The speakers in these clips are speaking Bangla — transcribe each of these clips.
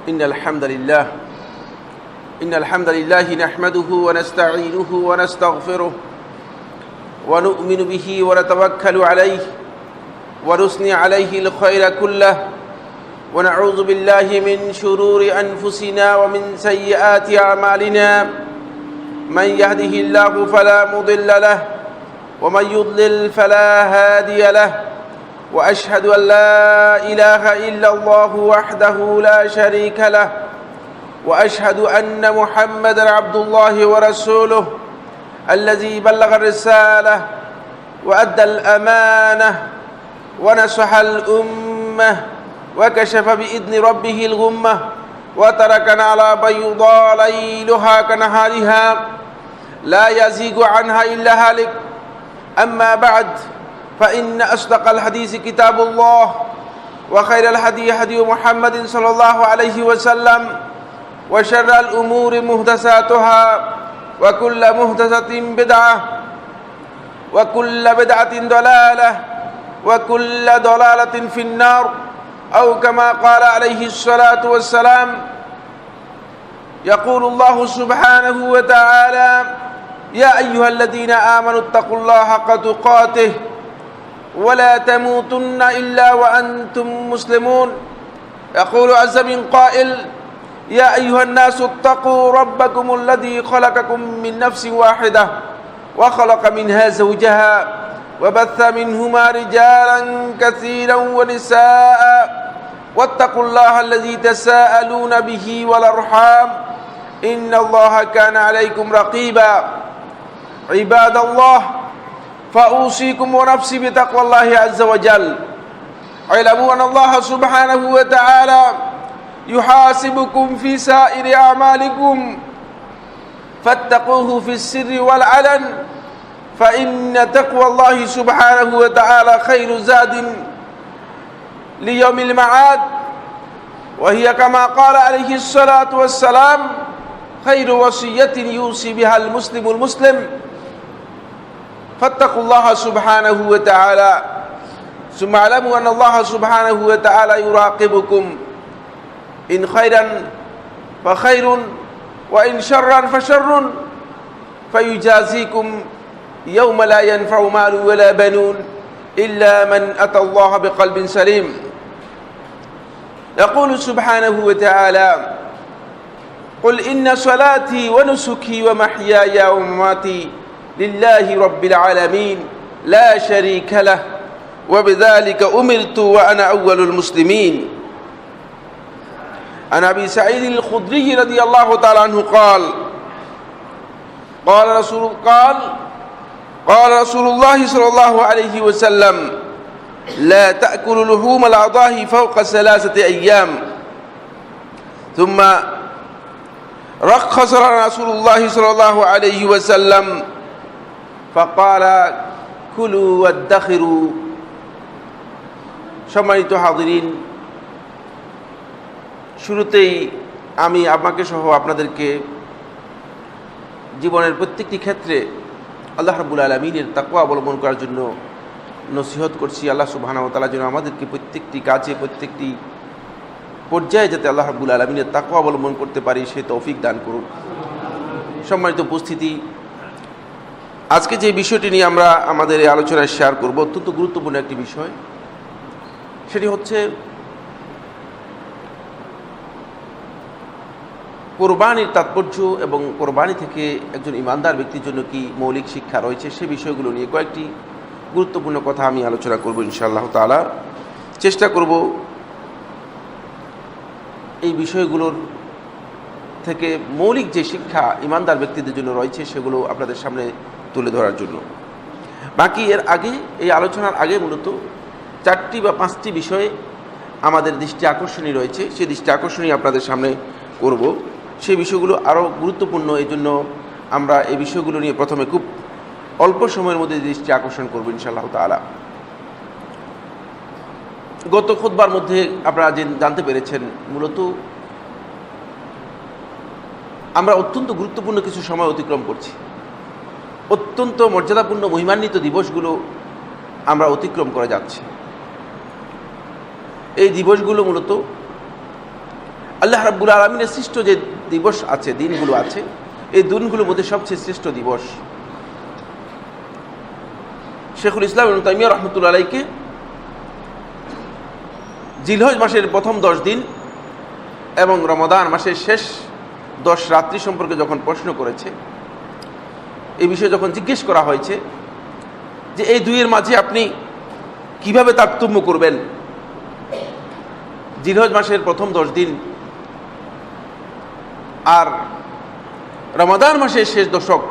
إن الحمد لله نحمده ونستعينه ونستغفره ونؤمن به ونتوكل عليه ونثني عليه الخير كله ونعوذ بالله من شرور أنفسنا ومن سيئات أعمالنا من يهده الله فلا مضل له ومن يضلل فلا هادي له وأشهد أن لا إله إلا الله وحده لا شريك له وأشهد أن محمدًا عبد الله ورسوله الذي بلغ الرسالة وأدى الأمانة ونصح الأمة وكشف بإذن ربه الغمة وتركنا على بيضاء ليلها كنهارها لا يزيغ عنها إلا هالك. أما بعد فإن أصدق الحديث كتاب الله وخير الهدي هدي محمد صلى الله عليه وسلم وشر الأمور محدثاتها وكل محدثة بدعة وكل بدعة ضلالة وكل ضلالة في النار أو كما قال عليه الصلاة والسلام. يقول الله سبحانه وتعالى: يا أيها الذين آمنوا اتقوا الله حق تقاته ولا تموتن إلا وأنتم مسلمون. يقول عز من قائل: يا أيها الناس اتقوا ربكم الذي خلقكم من نفس واحدة وخلق منها زوجها وبث منهما رجالا كثيرا ونساء واتقوا الله الذي تساءلون به والأرحام إن الله كان عليكم رقيبا. عباد الله، فأوصيكم ونفسي بتقوى الله عز وجل. اعلموا أن الله سبحانه وتعالى يحاسبكم في سائر أعمالكم فاتقوه في السر والعلن، فإن تقوى الله سبحانه وتعالى خير زاد ليوم المعاد، وهي كما قال عليه الصلاة والسلام: خير وصية يوصي بها المسلم فاتقوا الله سبحانه وتعالى. ثم اعلموا أن الله سبحانه وتعالى يراقبكم، إن خيرا فخير وإن شرا فشر، فيجازيكم يوم لا ينفع مال ولا بنون إلا من أتى الله بقلب سليم. يقول سبحانه وتعالى: قل إن صلاتي ونسكي ومحياي ومماتي لله رب العالمين لا شريك له وبذلك أمرت وأنا أول المسلمين. عن أبي سعيد الخدري رضي الله تعالى عنه قال: قال رسول الله صلى الله عليه وسلم: لا تأكل لحوم الأضاحي فوق 3 أيام. ثم رخص رسول الله صلى الله عليه وسلم فقال: كلوا وادخروا. সম্মানিত হাজিরিন, শুরুতেই আমি আপনাকে সহ আপনাদেরকে জীবনের প্রত্যেকটি ক্ষেত্রে আল্লাহ রাব্বুল আলামিনের তাকওয়া অবলম্বন করার জন্য নসিহত করছি। আল্লাহ সুবহানাহু ওয়া তাআলা যেন আমাদেরকে প্রত্যেকটি কাজে প্রত্যেকটি পর্যায়ে যাতে আল্লাহ রাব্বুল আলামিনের তাকওয়া অবলম্বন করতে পারি সে তৌফিক দান করুন। সম্মানিত উপস্থিতি, আজকে যে বিষয়টি নিয়ে আমরা আমাদের এই আলোচনায় শেয়ার করব অত্যন্ত গুরুত্বপূর্ণ একটি বিষয়। সেটি হচ্ছে কোরবানির তাৎপর্য এবং কোরবানি থেকে একজন ইমানদার ব্যক্তির জন্য কি মৌলিক শিক্ষা রয়েছে, সে বিষয়গুলো নিয়ে কয়েকটি গুরুত্বপূর্ণ কথা আমি আলোচনা করব ইনশাআল্লাহ তাআলা। চেষ্টা করব এই বিষয়গুলোর থেকে মৌলিক যে শিক্ষা ইমানদার ব্যক্তিদের জন্য রয়েছে সেগুলো আপনাদের সামনে তুলে ধরার জন্য। বাকি এর আগে, এই আলোচনার আগে মূলত 4টি বা 5টি বিষয়ে আমাদের দৃষ্টি আকর্ষণীয় রয়েছে, সেই দৃষ্টি আকর্ষণীয় আপনাদের সামনে করব। সেই বিষয়গুলো আরও গুরুত্বপূর্ণ, এই জন্য আমরা এই বিষয়গুলো নিয়ে প্রথমে খুব অল্প সময়ের মধ্যে দৃষ্টি আকর্ষণ করব ইনশাআল্লাহ তাআলা। গত খুতবার মধ্যে আপনারা জানতে পেরেছেন মূলত আমরা অত্যন্ত গুরুত্বপূর্ণ কিছু সময় অতিক্রম করছি। অত্যন্ত মর্যাদাপূর্ণ মহিমান্বিত দিবসগুলো আমরা অতিক্রম করে যাচ্ছি। এই দিবসগুলো মূলত আল্লাহ রাব্বুল আলামিনের সৃষ্ট যে দিবস আছে, দিনগুলো আছে, এই দিনগুলোর মধ্যে সবচেয়ে শ্রেষ্ঠ দিবস শেখুল ইসলাম ইবনে তাইমিয়া রাহমাতুল্লাহ আলাইহি জিলহজ মাসের প্রথম 10 দিন এবং রমাদান মাসের শেষ 10 রাত্রি সম্পর্কে যখন প্রশ্ন করেছে, এই বিষয়ে যখন জিজ্ঞেস করা হয়েছে যে এই দুইয়ের মাঝে আপনি কিভাবে তারতম্য করবেন, জিলহজ মাসের প্রথম 10 দিন আর রমাদান মাসের শেষ দশক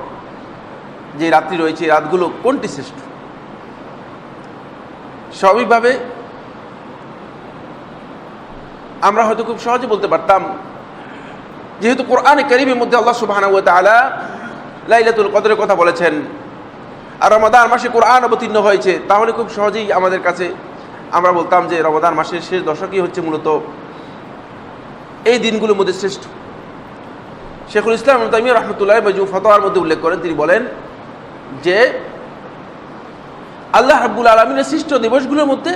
যে রাত্রি রয়েছে, এই রাতগুলো কোনটি শ্রেষ্ঠ? স্বাভাবিকভাবে আমরা হয়তো খুব সহজে বলতে পারতাম, যেহেতু কোরআনে কারীমের মধ্যে আল্লাহ সুবহানাহু ওয়া তাআলা লাইলাতুল কদরের কথা বলেছেন আর রমাদান মাসে কোরআন অবতীর্ণ হয়েছে, তাহলে খুব সহজেই আমাদের কাছে আমরা বলতাম যে রমাদান মাসের শেষ দশকই হচ্ছে মূলত এই দিনগুলোর মধ্যে শ্রেষ্ঠ। শেখুল ইসলাম ইবনে তাইমিয়া রাহমাতুল্লাহ মাজমু ফতোয়ার মধ্যে উল্লেখ করেন, তিনি বলেন যে আল্লাহ রাব্বুল আলামিনের সৃষ্ট দিবসগুলোর মধ্যে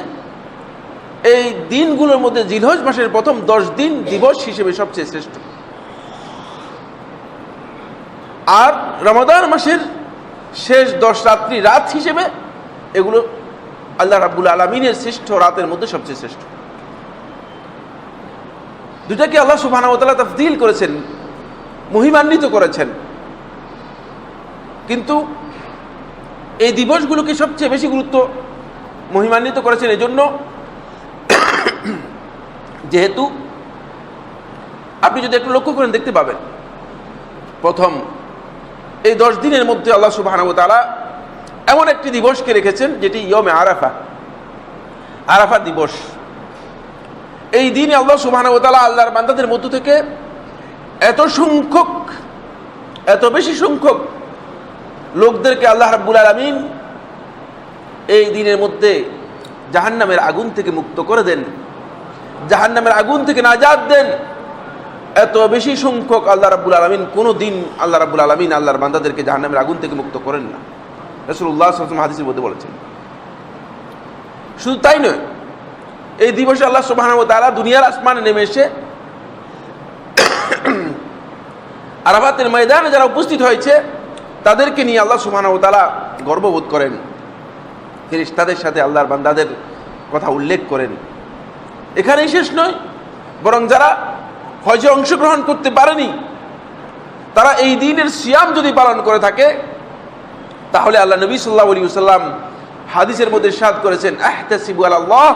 এই দিনগুলোর মধ্যে জিলহজ মাসের প্রথম 10 দিন দিবস হিসেবে সবচেয়ে শ্রেষ্ঠ, আর রমাদান মাসের শেষ 10 রাত্রি রাত হিসেবে এগুলো আল্লাহ রাব্বুল আলামিনের সৃষ্ট রাতের মধ্যে সবচেয়ে শ্রেষ্ঠ। দুটাকে আল্লাহ সুবহানাহু ওয়া তাআলা তাফদীল করেছেন, মহিমান্বিত করেছেন, কিন্তু এই দিবসগুলোকে সবচেয়ে বেশি গুরুত্ব মহিমান্বিত করেছেন এজন্য যেহেতু আপনি যদি একটু লক্ষ্য করেন দেখতে পাবেন, প্রথম এই 10 দিনের মধ্যে আল্লাহ সুবহানাহু ওয়া তাআলা এমন একটি দিবসকে রেখেছেন যেটি ইয়মে আরাফা, আরাফা দিবস। এই দিনে আল্লাহ সুবহানাহু ওয়া তাআলা আল্লাহর বান্দাদের মধ্য থেকে এত বেশি সংখ্যক লোকদেরকে আল্লাহ রাব্বুল আলামিন এই দিনের মধ্যে জাহান্নামের আগুন থেকে মুক্ত করে দেন, জাহান্নামের আগুন থেকে নাজাত দেন। এত বেশি সংখ্যক আল্লাহ রাব্বুল আলামিন কোনো দিন আল্লাহ রাব্বুল আলামিন আল্লাহর বান্দাদেরকে জাহান্নামের আগুন থেকে মুক্ত করেন না, রাসূলুল্লাহ সাল্লাল্লাহু আলাইহি ওয়াসাল্লাম হাদিসের মধ্যে বলেছেন। শুধু তাই নয়, এই দিবসে আল্লাহ সুবহানাহু ওয়া তাআলা দুনিয়ার আসমানে নেমে এসে আরাফাতের ময়দানে যারা উপস্থিত হয়েছে তাদেরকে নিয়ে আল্লাহ সুবহানাহু ওয়া তাআলা গর্ববোধ করেন, ফেরেশতাদের সাথে আল্লাহর বান্দাদের কথা উল্লেখ করেন। এখানেই শেষ নয়, বরং যারা হজে অংশগ্রহণ করতে পারেনি তারা এই দিনের সিয়াম যদি পালন করে থাকে তাহলে আল্লাহ নবী সাল্লাল্লাহু আলাইহি ওয়াসাল্লাম হাদিসের মধ্যে ইরশাদ করেছেন, আহতাসিবু আলাল্লাহ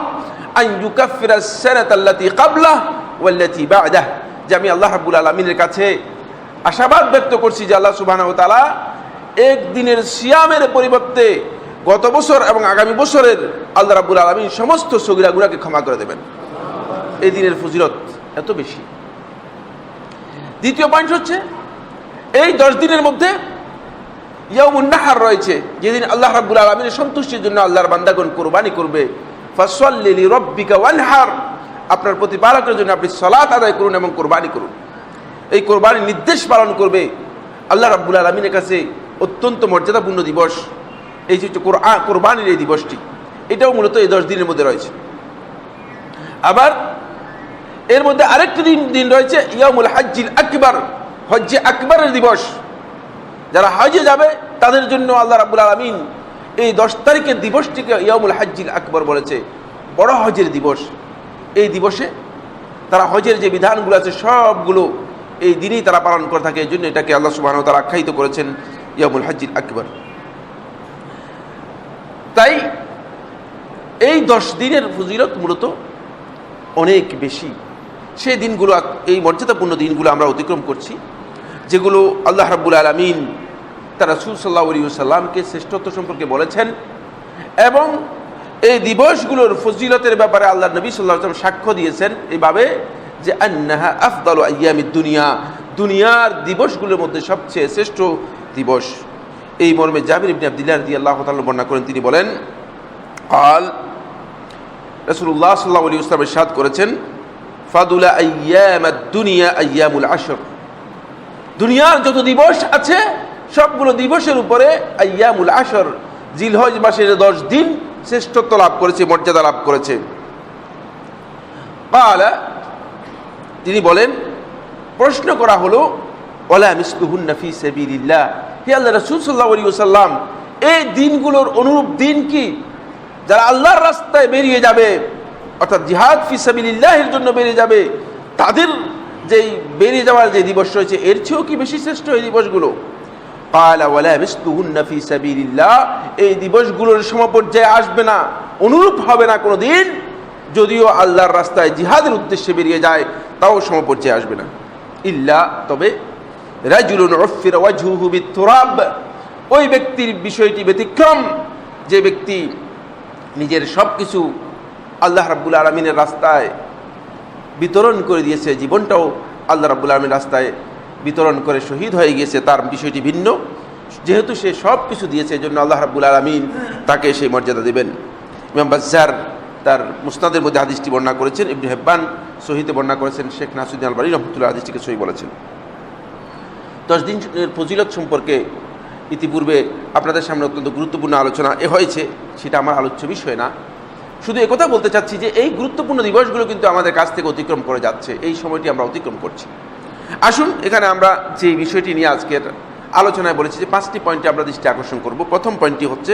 আন ইউকাফিরাস সানাতাল্লাতী ক্বাবলাহ ওয়াল্লাতী বা'দাহ, যে আমি আল্লাহ রাব্বুল আলামিনের কাছে আশাবাদ ব্যক্ত করছি যে আল্লাহ সুবহানাহু ওয়া তাআলা এক দিনের সিয়ামের পরিবর্তে গত বছর এবং আগামী বছরের আল্লাহ রাব্বুল আলামিন সমস্ত সগীরা গুনাহকে ক্ষমা করে দেবেন। এই দিনের ফজিলত এত বেশি। দ্বিতীয় পয়েন্ট হচ্ছে, এই 10 দিনের মধ্যে ইয়াউমুন নাহর রয়েছে, যেদিন আল্লাহ রাব্বুল আলামিনের সন্তুষ্টির জন্য আল্লাহর বান্দাগণ কুরবানি করবে। ফাসাল্লি লিরাব্বিকা ওয়ানহার, আপনার প্রতিপালকের জন্য আপনি সালাত আদায় করুন এবং কুরবানি করুন। এই কুরবানির নির্দেশ পালন করবে আল্লাহ রাব্বুল আলামিনের কাছে অত্যন্ত মর্যাদাপূর্ণ দিবস এই যে কুরবানির এই দিবসটি, এটাও মূলত এই 10 দিনের মধ্যে রয়েছে। আবার এর মধ্যে আরেকটি দিন রয়েছে ইয়াউমুল হাজ্জিল আকবার, হজ্জে আকবরের দিবস। যারা হজে যাবে তাদের জন্য আল্লাহ রাব্বুল আলামিন এই 10 তারিখের দিবসটিকে ইয়াউমুল হাজ্জিল আকবর বলেছে, বড় হজের দিবস। এই দিবসে তারা হজের যে বিধানগুলো আছে সবগুলো এই দিনেই তারা পালন করে থাকে, এই জন্য এটাকে আল্লাহ সুবহানাহু ওয়া তাআলা আখ্যায়িত করেছেন ইয়াউমুল হাজ্জিল আকবর। তাই এই 10 দিনের ফজিলত মূলত অনেক বেশি। সেই দিনগুলো, এই মর্যাদাপূর্ণ দিনগুলো আমরা অতিক্রম করছি, যেগুলো আল্লাহ রাব্বুল আলামিন তার রাসূল সাল্লাল্লাহু আলাইহি ওয়াসাল্লামকে শ্রেষ্ঠত্ব সম্পর্কে বলেছেন এবং এই দিবসগুলোর ফজিলতের ব্যাপারে আল্লাহ নবী সাল্লাল্লাহু আলাইহি ওয়াসাল্লাম সাক্ষ্য দিয়েছেন এইভাবে যে আন্নাহা আফদালু আইয়ামিদ দুনিয়া, দুনিয়ার দিবসগুলোর মধ্যে সবচেয়ে শ্রেষ্ঠ দিবস। এই মর্মে জাবির ইবনে আব্দুল্লাহ রাদিয়াল্লাহু তাআলা বর্ণনা করেন, তিনি বলেন, قال রাসূলুল্লাহ সাল্লাল্লাহু আলাইহি ওয়াসাল্লাম ইরশাদ করেছেন, ফাদুলা আইয়ামাদ দুনিয়া আইয়ামুল আশর, দুনিয়ার যত দিবস আছে সবগুলো দিবসের উপরে আইয়ামুল আশর, জিলহজ মাসের 10 দিন শ্রেষ্ঠত্ব লাভ করেছে, মর্যাদা লাভ করেছে। قال তিনি বলেন, প্রশ্ন করা হলো, ওয়ালা মিসলুহুন্না ফি সাবিলিল্লাহ, হে আল্লাহর রাসূল সাল্লাল্লাহু আলাইহি ওয়াসাল্লাম, এই দিনগুলোর অনুরূপ দিন কি? যারা আল্লাহর রাস্তায় বেরিয়ে যাবে, অর্থাৎ জিহাদ ফি সাবিলিল্লাহের জন্য বেরিয়ে যাবে, তাদের যেই বেরিয়ে যাওয়ার যে দিবস রয়েছে এর চেয়েও কি বেশি শ্রেষ্ঠ এই দিবসগুলো? ক্বালা ওয়ালা মিসলুহুন্না ফি সাবিলিল্লাহ, এই দিবসগুলোর সমপর্যায়ে আসবে না, অনুরূপ হবে না কোনো দিন, যদিও আল্লাহর রাস্তায় জিহাদের উদ্দেশ্যে বেরিয়ে যায় তাও সমপর্যায়ে আসবে না। ইল্লা, তবে রাজুলুন উফিরা ওয়াজহুহু বিত-তুরাব, ওই ব্যক্তির বিষয়টি ব্যতিক্রম যে ব্যক্তি নিজের সব কিছু আল্লাহ রাব্বুল আলামিনের রাস্তায় বিতরণ করে দিয়েছে, জীবনটাও আল্লাহ রাব্বুল আলামিনের রাস্তায় বিতরণ করে শহীদ হয়ে গিয়েছে, তার বিষয়টি ভিন্ন। যেহেতু সে সব কিছু দিয়েছে, এই জন্য আল্লাহ রাব্বুল আলামিন তাকে সেই মর্যাদা দেবেন। ইমাম বাজ্জার তার মুসনাদের মধ্যে হাদিসটি বর্ণনা করেছেন, ইবনে হিব্বান সহিতে বর্ণনা করেছেন, শেখ নাসিরুদ্দিন আলবানী রহমতুল্লাহ হাদিসটিকে সহি বলেছেন। 10 দিনের ফজিলত সম্পর্কে ইতিপূর্বে আপনাদের সামনে অত্যন্ত গুরুত্বপূর্ণ আলোচনা হয়েছে, সেটা আমার আলোচ্য বিষয় না। শুধু একথা বলতে চাচ্ছি যে এই গুরুত্বপূর্ণ দিবসগুলো কিন্তু আমাদের কাছ থেকে অতিক্রম করে যাচ্ছে, এই সময়টি আমরা অতিক্রম করছি। আসুন, এখানে আমরা যে বিষয়টি নিয়ে আজকের আলোচনায় বলেছি যে 5টি পয়েন্টে আমরা দৃষ্টি আকর্ষণ করব। প্রথম পয়েন্টটি হচ্ছে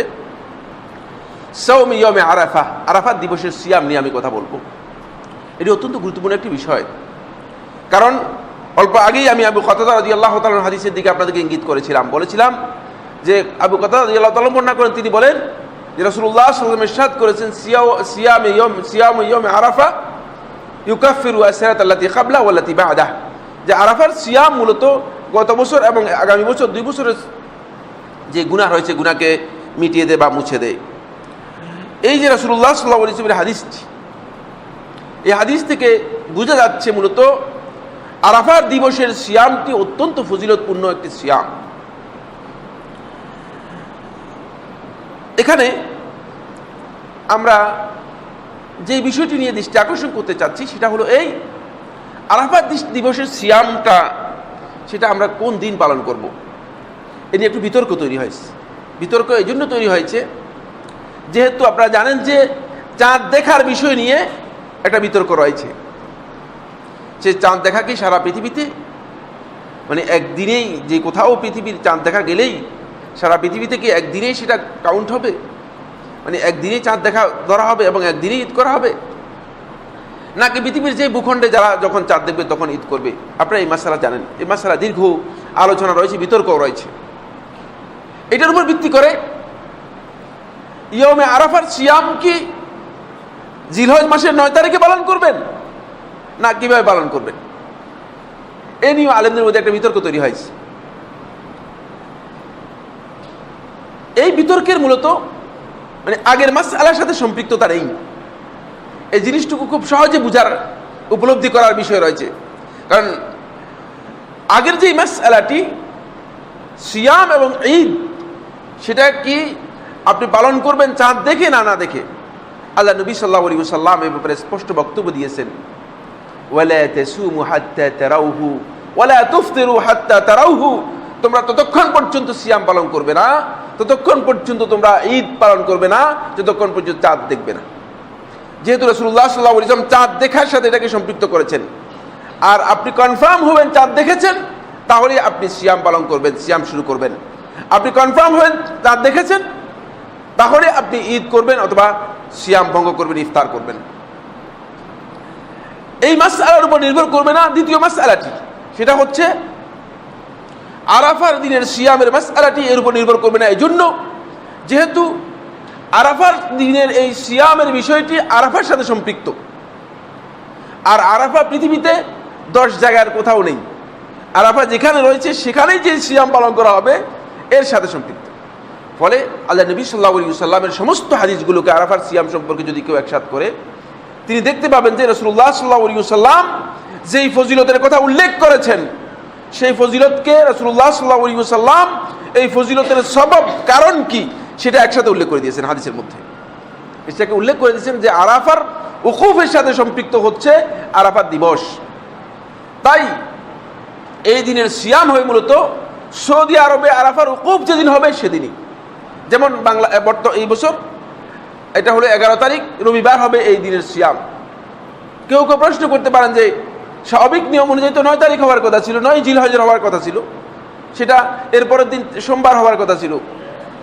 সাওম ইয়াউমে আরাফা, আরাফাত দিবসের সিয়াম নিয়ে আমি কথা বলবো। এটি অত্যন্ত গুরুত্বপূর্ণ একটি বিষয়, কারণ অল্প আগেই আমি আবু কাতাদা রাদিয়াল্লাহু তাআলার হাদিসের দিকে আপনাদেরকে ইঙ্গিত করেছিলাম। বলেছিলাম যে আবু কাতাদা রাদিয়াল্লাহু তাআলা বর্ণনা করেন, তিনি বলেন যে রাসূলুল্লাহ সাল্লাল্লাহু আলাইহি ওয়াসাল্লাম ইরশাদ করেছেন, সিয়াম ইয়াউম আরাফা ইউকাফিরু আসরাত আল্লাতী ক্বাবলা ওয়াল্লাতী বা'দাহ, যে আরাফার সিয়াম মূলত গত বছর এবং আগামী বছর 2 বছরের যে গুনাহ রয়েছে, গুনাহকে মিটিয়ে দেয় বা মুছে দেয়। এই যে রাসূলুল্লাহ সাল্লাল্লাহু আলাইহি ওয়াসাল্লামের হাদিসটি, এই হাদিস থেকে বোঝা যাচ্ছে মূলত আরাফার দিবসের সিয়ামটি অত্যন্ত ফজিলতপূর্ণ একটি সিয়াম। এখানে আমরা যে বিষয়টি নিয়ে দৃষ্টি আকর্ষণ করতে চাচ্ছি সেটা হলো এই আরাফাত দিবসের সিয়ামটা, সেটা আমরা কোন দিন পালন করব, এ নিয়ে একটু বিতর্ক তৈরি হয়েছে। বিতর্ক এই জন্য তৈরি হয়েছে যেহেতু আপনারা জানেন যে চাঁদ দেখার বিষয় নিয়ে একটা বিতর্ক রয়েছে। সে চাঁদ দেখা কি সারা পৃথিবীতে, মানে একদিনেই যে কোথাও পৃথিবীর চাঁদ দেখা গেলেই সারা পৃথিবীতে কি একদিনেই সেটা কাউন্ট হবে, মানে একদিনেই চাঁদ দেখা ধরা হবে এবং একদিনেই ঈদ করা হবে, নাকি পৃথিবীর যে ভূখণ্ডে যারা যখন চাঁদ দেখবে তখন ঈদ করবে? আপনারা এই মাসালা জানেন, এই মাসালা দীর্ঘ আলোচনা রয়েছে, বিতর্কও রয়েছে। এটার উপর ভিত্তি করে ইয়াউমে আরাফার সিয়াম কি জিলহজ মাসের 9 তারিখে পালন করবেন না কিভাবে পালন করবেন, এ নিয়ে আলেমদের মধ্যে একটা বিতর্ক তৈরি হয়েছে। এই বিতর্কের মূলত মানে আগের মাসআলার সাথে সম্পৃক্ততা নেই, এই জিনিসটুকু খুব সহজে বুঝার উপলব্ধি করার বিষয় রয়েছে। কারণ আগের যে মাসআলাটি সিয়াম এবং ঈদ, সেটা কি আপনি পালন করবেন চাঁদ দেখে না না দেখে? আল্লাহ নবী সাল্লাল্লাহু আলাইহি ওয়াসাল্লাম এই ব্যাপারে স্পষ্ট বক্তব্য দিয়েছেন, ওয়ালা তাসুমু হাত্তা তারাউহু ওয়ালা তুফতিরু হাত্তা তারাউহু, তোমরা ততক্ষণ পর্যন্ত সিয়াম পালন করবে না, ততক্ষণ পর্যন্ত তোমরা ঈদ পালন করবে না, যতক্ষণ পর্যন্ত চাঁদ দেখবে না। যেহেতু রাসূলুল্লাহ সাল্লাল্লাহু আলাইহি ওয়াসাল্লাম চাঁদ দেখার সাথে এটাকে সম্পৃক্ত করেছেন, আর আপনি কনফার্ম হবেন চাঁদ দেখেছেন, তাহলে আপনি সিয়াম পালন করবেন, সিয়াম শুরু করবেন। আপনি কনফার্ম হবেন চাঁদ দেখেছেন, তাহলে আপনি ঈদ করবেন অথবা সিয়াম ভঙ্গ করবেন, ইফতার করবেন। এই মাসআলার উপর নির্ভর করবে না দ্বিতীয় মাসআলাটি, সেটা হচ্ছে আরাফার দিনের সিয়ামের মাসআলাটি এর উপর নির্ভর করবে না। এই জন্য যেহেতু আরাফার দিনের এই সিয়ামের বিষয়টি আরাফার সাথে সম্পৃক্ত, আর আরাফা পৃথিবীতে 10 জায়গার কোথাও নেই, আরাফা যেখানে রয়েছে সেখানেই যে সিয়াম পালন করা হবে এর সাথে সম্পৃক্ত। ফলে আল্লাহ নবী সাল্লাল্লাহু আলাইহি ওয়াসাল্লামের সমস্ত হাদিসগুলোকে আরাফার সিয়াম সম্পর্কে যদি কেউ একসাথ করে, তিনি দেখতে পাবেন যে রাসূলুল্লাহ সাল্লাল্লাহু আলাইহি ওয়াসাল্লাম যেই ফজিলতের কথা উল্লেখ করেছেন, সেই ফজিলতকে রাসূলুল্লাহ সাল্লাল্লাহু আলাইহি ওয়াসাল্লাম এই ফজিলতের সবব কারণ কি সেটা একসাথে উল্লেখ করে দিয়েছেন হাদিসের মধ্যে। এটাকে উল্লেখ করে দিয়েছেন যে আরাফার উকুফের সাথে সম্পৃক্ত হচ্ছে আরাফাত দিবস। তাই এই দিনের সিয়াম হয় মূলত সৌদি আরবে আরাফার উকুফ যেদিন হবে সেদিনই। যেমন এই বছর এটা হলো 11 তারিখ, রবিবার হবে এই দিনের সিয়াম। কেউ কেউ প্রশ্ন করতে পারেন যে স্বাভাবিক নিয়ম অনুযায়ী তো 9 তারিখ হওয়ার কথা ছিল, 9 জিলহজের হওয়ার কথা ছিল, সেটা এরপরের দিন সোমবার হওয়ার কথা ছিল।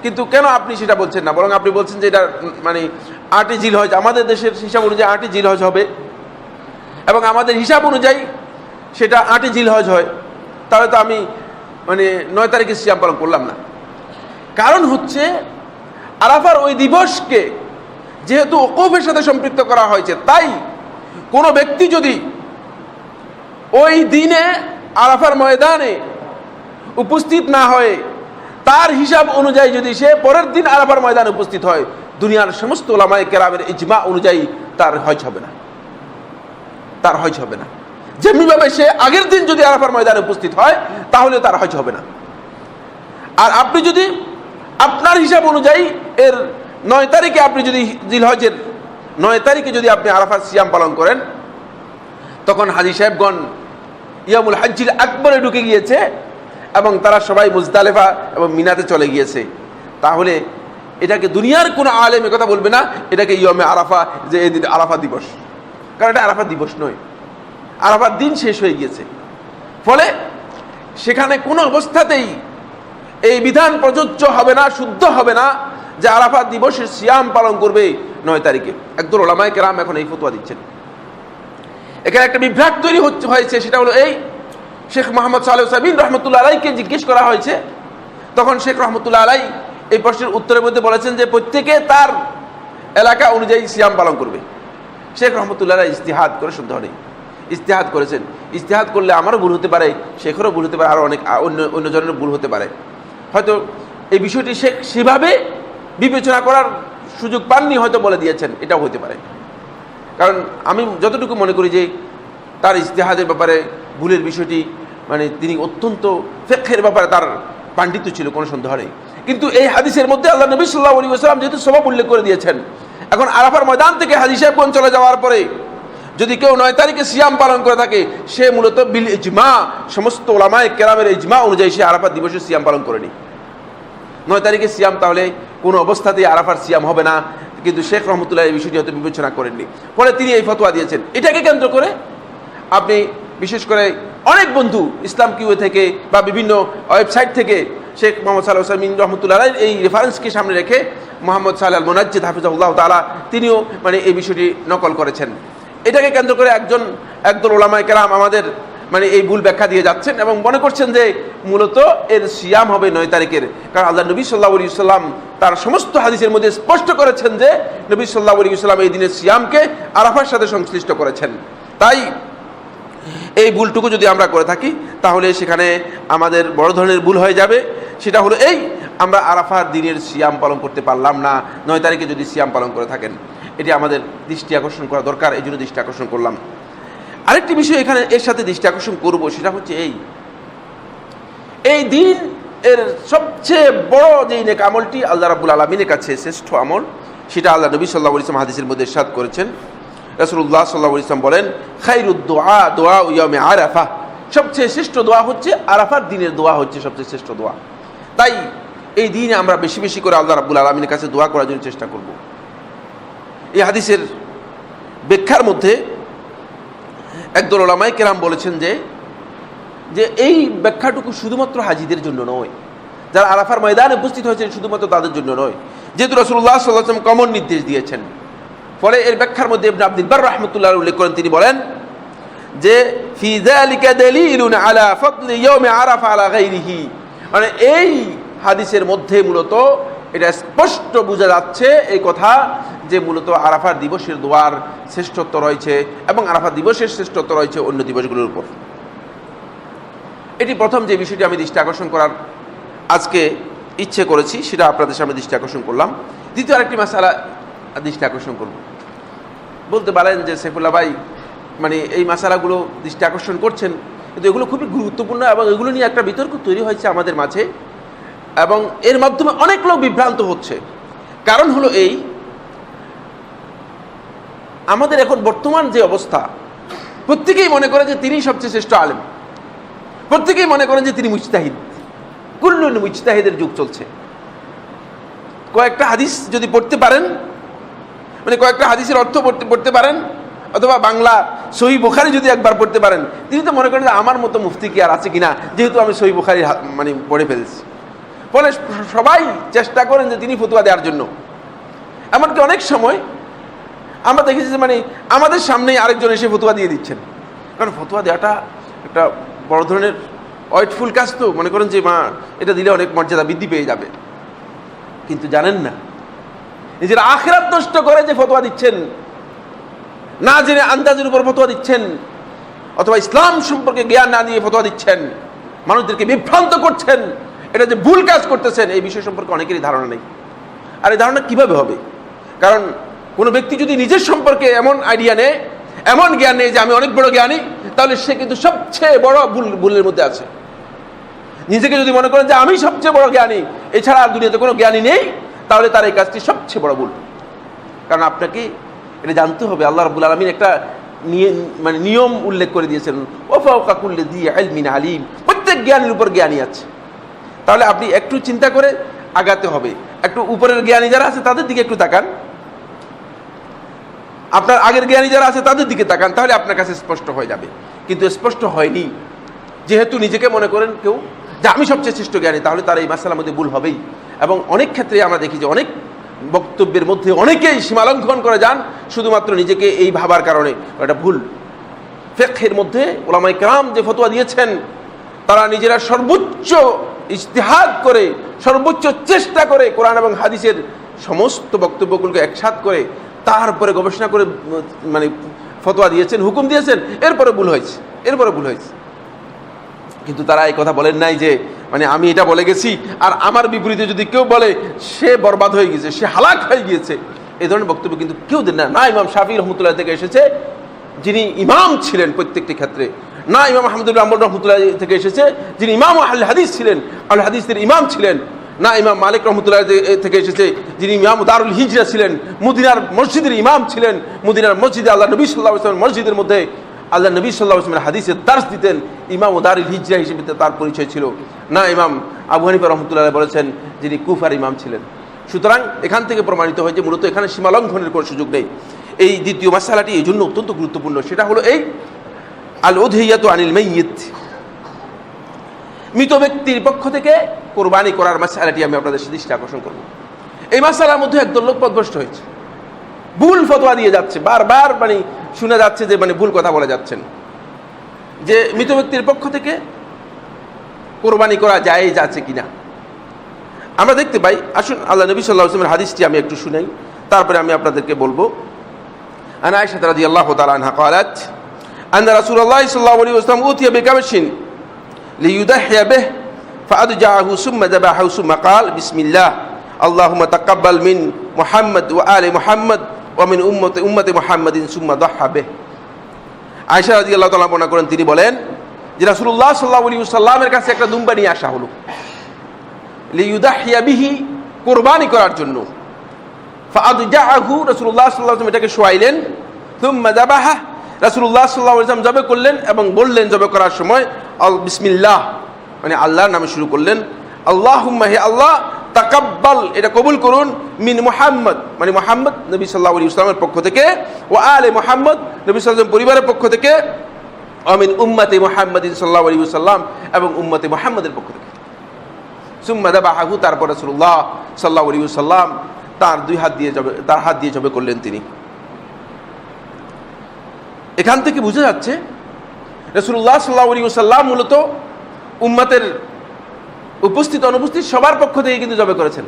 কিন্তু কেন আপনি সেটা বলছেন না, বরং আপনি বলছেন যে এটা মানে 8ই জিলহজ, আমাদের দেশের হিসাব অনুযায়ী 8ই জিলহজ হবে এবং আমাদের হিসাব অনুযায়ী সেটা 8ই জিলহজ হয়। তাহলে তো আমি মানে 9 তারিখে সিয়াম পালন করলাম না। কারণ হচ্ছে আরাফার ওই দিবসকে যেহেতু ওকুফের সাথে সম্পৃক্ত করা হয়েছে, তাই কোনো ব্যক্তি যদি ওই দিনে আরাফার ময়দানে উপস্থিত না হয়ে তার হিসাব অনুযায়ী যদি সে পরের দিন আরাফার ময়দানে উপস্থিত হয়, দুনিয়ার সমস্ত উলামায়ে কেরামের ইজমা অনুযায়ী তার হজ হবে না, তার হজ হবে না। যেমনিভাবে সে আগের দিন যদি আরাফার ময়দানে উপস্থিত হয় তাহলে তার হজ হবে না। আর আপনি যদি আপনার হিসাব অনুযায়ী এর 9 তারিখে আপনি যদি জিলহজের 9 তারিখে যদি আপনি আরাফার সিয়াম পালন করেন, তখন হাজী সাহেবগণ ইয়ামুল হাজ্জিল আকবরে ঢুকে গিয়েছে এবং তারা সবাই মুজদালেফা এবং মিনাতে চলে গিয়েছে। তাহলে এটাকে দুনিয়ার কোনো আলেম কথা বলবে না এটাকে ইয়মে আরাফা, যে এই দিন আরাফা দিবস, কারণ এটা আরাফা দিবস নয়, আরাফার দিন শেষ হয়ে গিয়েছে। ফলে সেখানে কোনো অবস্থাতেই এই বিধান প্রযোজ্য হবে না, শুদ্ধ হবে না যে আরাফা দিবসের সিয়াম পালন করবে 9 তারিখে। একদল উলামায়ে কেরাম এখন এই ফতোয়া দিচ্ছেন। এখানে একটা বিভ্রাট তৈরি হয়েছে, সেটা হলো এই, শেখ মোহাম্মদ সালেহ সাবিন রহমতুল্লাহ আলাইকে জিজ্ঞেস করা হয়েছে, তখন শেখ রহমতুল্লাহ আলাই এই প্রশ্নের উত্তরের মধ্যে বলেছেন যে প্রত্যেকে তার এলাকা অনুযায়ী সিয়াম পালন করবে। শেখ রহমতুল্লাহ আলাই ইজতিহাদ করে, সন্দেহ নেই ইজতিহাদ করেছেন। ইজতিহাদ করলে আমারও ভুল হতে পারে, শেখেরও ভুল হতে পারে, আরও অনেক অন্য জনের ভুল হতে পারে। হয়তো এই বিষয়টি শেখ সেভাবে বিবেচনা করার সুযোগ পাননি, হয়তো বলে দিয়েছেন, এটাও হতে পারে। কারণ আমি যতটুকু মনে করি যে তার ইজতিহাদের ব্যাপারে ভুলের বিষয়টি মানে তিনি অত্যন্ত ফিকহের ব্যাপারে তার পাণ্ডিত্য ছিল, কোনো সন্দেহ নেই। কিন্তু এই হাদিসের মধ্যে আল্লাহ নবী সাল্লাল্লাহু আলাইহি ওয়াসাল্লাম যেহেতু সবাব উল্লেখ করে দিয়েছেন, এখন আরাফার ময়দান থেকে হাজী সাহেবগঞ্জ চলে যাওয়ার পরে যদি কেউ 9 তারিখে সিয়াম পালন করে থাকে, সে মূলত বিল ইজমা, সমস্ত উলামায়ে কেরামের ইজমা অনুযায়ী সে আরাফার দিবসে সিয়াম পালন করেনি। 9 তারিখে সিয়াম তাহলে কোনো অবস্থাতেই আরাফার সিয়াম হবে না। কিন্তু শেখ রহমতুল্লাহ এই বিষয়টি হয়তো বিবেচনা করেননি, ফলে তিনি এই ফতোয়া দিয়েছেন। এটাকে কেন্দ্র করে আপনি বিশেষ করে অনেক বন্ধু ইসলাম কিউ থেকে বা বিভিন্ন ওয়েবসাইট থেকে শেখ মোহাম্মদ সালেহ সামিন রহমতুল্লাহ এই রেফারেন্সকে সামনে রেখে মোহাম্মদ সালেহ আল মুনাজ্জিদ হাফিজাহুল্লাহ তাআলা তিনিও মানে এই বিষয়টি নকল করেছেন। এটাকে কেন্দ্র করে একদল উলামায়ে কেরাম আমাদের মানে এই ভুল ব্যাখ্যা দিয়ে যাচ্ছেন এবং মনে করছেন যে মূলত এর সিয়াম হবে 9 তারিখের। কারণ আল্লাহ নবী সাল্লাল্লাহু আলাইহি ওয়াসাল্লাম তার সমস্ত হাদিসের মধ্যে স্পষ্ট করেছেন যে নবী সাল্লাল্লাহু আলাইহি ওয়াসাল্লাম এই দিনের সিয়ামকে আরাফার সাথে সংশ্লিষ্ট করেছেন। তাই এই ভুলটুকু যদি আমরা করে থাকি তাহলে সেখানে আমাদের বড় ধরনের ভুল হয়ে যাবে। সেটা হলো এই, আমরা আরাফার দিনের সিয়াম পালন করতে পারলাম না 9 তারিখে যদি সিয়াম পালন করে থাকেন। এটি আমাদের দৃষ্টি আকর্ষণ করা দরকার, এই জন্য দৃষ্টি আকর্ষণ করলাম। আরেকটি বিষয় এখানে এর সাথে দৃষ্টি আকর্ষণ করবো, সেটা হচ্ছে এই দিন এর সবচেয়ে বড় যে নেক আমলটি আল্লাহ রাব্বুল আলামিনের কাছে শ্রেষ্ঠ আমল, সেটা আল্লাহ নবী সাল্লাল্লাহু আলাইহি ওয়াসাল্লাম হাদিসের মধ্যে ইরশাদ করেছেন। রাসূলুল্লাহ সাল্লাল্লাহু আলাইহি ওয়াসাল্লাম বলেন, খায়রুদ দুআ দুআ ইয়াউমে আরাফা, সবচেয়ে শ্রেষ্ঠ দোয়া হচ্ছে আরাফার দিনের দোয়া হচ্ছে সবচেয়ে শ্রেষ্ঠ দোয়া। তাই এই দিনে আমরা বেশি বেশি করে আল্লাহ রাব্বুল আলামিনের কাছে দোয়া করার জন্য চেষ্টা করব। এই হাদিসের ব্যাখ্যার মধ্যে একদল উলামায়ে কেরাম বলেছেন যে এই ব্যাখ্যাটুকু শুধুমাত্র হাজিদের জন্য নয়, যারা আরাফার ময়দানে উপস্থিত হয়েছেন শুধুমাত্র তাদের জন্য নয়, যেহেতু রাসূলুল্লাহ সাল্লাল্লাহু আলাইহি ওয়াসাল্লাম কমন নির্দেশ দিয়েছেন। ফলে এর ব্যাখ্যার মধ্যে ইবনে আব্দুল বার রাহমাতুল্লাহ উল্লেখ করেন, তিনি বলেন যে ফি যালিকা দালিলুন আলা ফাদলি ইয়াউমি আরাফা আলা গায়রিহি, মানে এই হাদিসের মধ্যে মূলত এটা স্পষ্ট বোঝা যাচ্ছে এই কথা যে মূলত আরাফার দিবসের দোয়ার শ্রেষ্ঠত্ব রয়েছে এবং আরাফার দিবসের শ্রেষ্ঠত্ব রয়েছে অন্য দিবসগুলোর উপর। এটি প্রথম যে বিষয়টি আমি দৃষ্টি আকর্ষণ করার আজকে ইচ্ছে করেছি, সেটা আপনাদের সামনে দৃষ্টি আকর্ষণ করলাম। দ্বিতীয় আরেকটি মাসালা দৃষ্টি আকর্ষণ করব। বলতে পারেন যে সাইফুল্লাহ ভাই মানে এই মাসালাগুলো দৃষ্টি আকর্ষণ করছেন, কিন্তু এগুলো খুবই গুরুত্বপূর্ণ এবং এগুলো নিয়ে একটা বিতর্ক তৈরি হয়েছে আমাদের মাঝে এবং এর মাধ্যমে অনেক লোক বিভ্রান্ত হচ্ছে। কারণ হলো এই, আমাদের এখন বর্তমান যে অবস্থা, প্রত্যেকেই মনে করে যে তিনি সবচেয়ে শ্রেষ্ঠ আলেম, প্রত্যেকেই মনে করেন যে তিনি মুজতাহিদ, কুল্লুন মুজতাহিদের যুগ চলছে। কয়েকটা হাদিস যদি পড়তে পারেন, মানে কয়েকটা হাদিসের অর্থ পড়তে পারেন, অথবা বাংলা সহিহ বুখারী যদি একবার পড়তে পারেন, তিনি তো মনে করেন যে আমার মতো মুফতি কি আর আছে কিনা, যেহেতু আমি সহিহ বুখারী মানে পড়ে ফেলছি। ফলে সবাই চেষ্টা করেন যে তিনি ফতোয়া দেওয়ার জন্য। এমনকি অনেক সময় আমরা দেখেছি যে মানে আমাদের সামনেই আরেকজন এসে ফতোয়া দিয়ে দিচ্ছেন, কারণ ফতোয়া দেওয়াটা একটা বড় ধরনের ওয়েটফুল কাজ, তো মনে করেন যে মা এটা দিলে অনেক মর্যাদা বৃদ্ধি পেয়ে যাবে। কিন্তু জানেন না, নিজের আখিরাত নষ্ট করে যে ফতোয়া দিচ্ছেন, না জেনে আন্দাজের উপর ফতোয়া দিচ্ছেন, অথবা ইসলাম সম্পর্কে জ্ঞান না দিয়ে ফতোয়া দিচ্ছেন, মানুষদেরকে বিভ্রান্ত করছেন, এটা যে ভুল কাজ করতেছেন এই বিষয় সম্পর্কে অনেকেরই ধারণা নেই। আর এই ধারণা কিভাবে হবে? কারণ কোনো ব্যক্তি যদি নিজের সম্পর্কে এমন আইডিয়া নেয়, এমন জ্ঞান নেই যে আমি অনেক বড় জ্ঞানী, তাহলে সে কিন্তু সবচেয়ে বড় ভুলের মধ্যে আছে। নিজেকে যদি মনে করেন যে আমি সবচেয়ে বড় জ্ঞানী, এছাড়া আর দুনিয়াতে কোনো জ্ঞানী নেই, তাহলে তার এই কাজটি সবচেয়ে বড় ভুল। কারণ আপনাকে এটা জানতে হবে, আল্লাহ রাব্বুল আলামিন একটা নিয়ম উল্লেখ করে দিয়েছেন, ওয়া ফাওকা কুল্লি যী ইলমিন আলিম, প্রত্যেক জ্ঞানীর উপর জ্ঞানী আছে। তাহলে আপনি একটু চিন্তা করে আগাতে হবে। একটু উপরের জ্ঞানী যারা আছে তাদের দিকে একটু তাকান, আপনার আগের জ্ঞানী যারা আছে তাদের দিকে তাকান, তাহলে আপনার কাছে স্পষ্ট হয়ে যাবে। কিন্তু স্পষ্ট হয়নি, যেহেতু নিজেকে মনে করেন কেউ যে আমি সবচেয়ে শ্রেষ্ঠ জ্ঞানী, তাহলে তার এই মাসআলার মধ্যে ভুল হবেই। এবং অনেক ক্ষেত্রে আমরা দেখি যে অনেক বক্তব্যের মধ্যে অনেকেই সীমালঙ্ঘন করে যান শুধুমাত্র নিজেকে এই ভাবার কারণে। এটা ভুল। ফিকহের মধ্যে উলামায়ে কেরাম যে ফতোয়া দিয়েছেন, তারা নিজেরা সর্বোচ্চ ইজতিহাদ করে, সর্বোচ্চ চেষ্টা করে কোরআন এবং হাদিসের সমস্ত বক্তব্যগুলোকে একসাথ করে তারপরে গবেষণা করে মানে ফতোয়া দিয়েছেন, হুকুম দিয়েছেন। এরপরে ভুল হয়েছে। কিন্তু তারা এই কথা বলেন নাই যে মানে আমি এটা বলে গেছি আর আমার বিপরীতে যদি কেউ বলে সে বরবাদ হয়ে গেছে, সে হালাক হয়ে গিয়েছে, এই ধরনের বক্তব্য কিন্তু কেউ দেন না। না ইমাম শাফি রহমতুল্লাহ থেকে এসেছে, যিনি ইমাম ছিলেন প্রত্যেকটি ক্ষেত্রে, না ইমাম আহমদুল্লাহ আম্বল রহমতুল্লাহ থেকে এসেছে, যিনি ইমাম আল হাদিস ছিলেন, আল হাদিসের ইমাম ছিলেন, না ইমাম মালিক রহমতুল্লাহ থেকে এসেছে, যিনি ইমাম দারুল হিজরা ছিলেন, মদিনার মসজিদের ইমাম ছিলেন। মদিনার মসজিদে আল্লাহ নবী সাল্লাল্লাহু আলাইহি ওয়াসাল্লাম মসজিদের মধ্যে আল্লাহ নবী সাল্লাল্লাহু আলাইহি ওয়াসাল্লাম হাদিসের দার্স দিতেন, ইমাম দারুল হিজরা হিসেবে তার পরিচয় ছিল। না ইমাম আবু হানিফা রহমতুল্লাহ বলেছেন, যিনি কুফার ইমাম ছিলেন। সুতরাং এখান থেকে প্রমাণিত হয় যে মূলত এখানে সীমালঙ্ঘনের কোনো সুযোগ নেই। এই দ্বিতীয় মাসআলাটি এই জন্য অত্যন্ত গুরুত্বপূর্ণ, সেটা হলো এই আল উযহিয়াতু আনিল মাইয়িত, মৃত ব্যক্তির পক্ষ থেকে কোরবানি করার মাসআলাটি আমি আপনাদের দৃষ্টি আকর্ষণ করব। এই মাসআলার মধ্যে একদল লোক পথভ্রষ্ট হয়েছে, ভুল ফতোয়া দিয়ে যাচ্ছে, বারবার মানে শোনা যাচ্ছে যে মানে ভুল কথা বলে যাচ্ছেন, যে মৃত ব্যক্তির পক্ষ থেকে কোরবানি করা জায়েজ আছে কিনা। আমরা দেখতে পাই, আসুন আল্লাহ নবী সাল্লাল্লাহু আলাইহি ওয়াসাল্লামের হাদিসটি আমি একটু শুনাই, তারপরে আমি আপনাদেরকে বলবো। আন আয়েশা রাদিয়াল্লাহু তাআলা আনহা قالت أن رسول الله صلى الله عليه وسلم أوتي بكبش ليضحي به فأضجعه ثم ذبحه ثم قال بسم الله اللهم تقبل من محمد وآل محمد ومن أمة محمد ثم ضحى به। আয়েশা রাদিয়াল্লাহু তাআলা বর্ণনা করেন, তিনি বলেন যে রাসূলুল্লাহ সাল্লাল্লাহু আলাইহি ওয়াসাল্লামের কাছে একটা দুম্বা নিয়ে আসা হলো, লিইউদাহিয়া বিহি, কুরবানি করার জন্য। ফাআদজাহু, রাসূলুল্লাহ সাল্লাল্লাহু আলাইহি ওয়াসাল্লাম এটাকে শোয়াইলেন। থুম্মা যাবাহা, রাসূলুল্লাহ সাল্লাল্লাহু আলাইহি ওয়াসাল্লাম জবে করলেন এবং বললেন জবে করার সময় বিসমিল্লাহ, মানে আল্লাহর নামে শুরু করলেন। আল্লাহুম্মা, হে আল্লাহ, তাকাব্বাল, এটা কবুল করুন, মিন মুহাম্মদ, মানে মুহাম্মদ নবী সাল্লাল্লাহু আলাইহি ওয়াসাল্লামের পক্ষ থেকে, ও আলে মুহাম্মদ, নবী সাল্লাল্লাহু আলাইহি ওয়াসাল্লাম পরিবারের পক্ষ থেকে, আমিন উম্মতে মুহাম্মাদিন সাল্লাল্লাহু আলাইহি ওয়াসাল্লাম, এবং উম্মতে মুহাম্মাদের পক্ষ থেকে। সুম্মা যাবাহু, তারপর রাসূলুল্লাহ সাল্লাল্লাহু আলাইহি ওয়াসাল্লাম তার হাত দিয়ে জবে করলেন তিনি। এখান থেকে বোঝা যাচ্ছে রাসূলুল্লাহ সাল্লাল্লাহু আলাইহি ওয়াসাল্লাম মূলত উম্মতের উপস্থিত অনুপস্থিত সবার পক্ষ থেকে কিন্তু জবে করেছেন।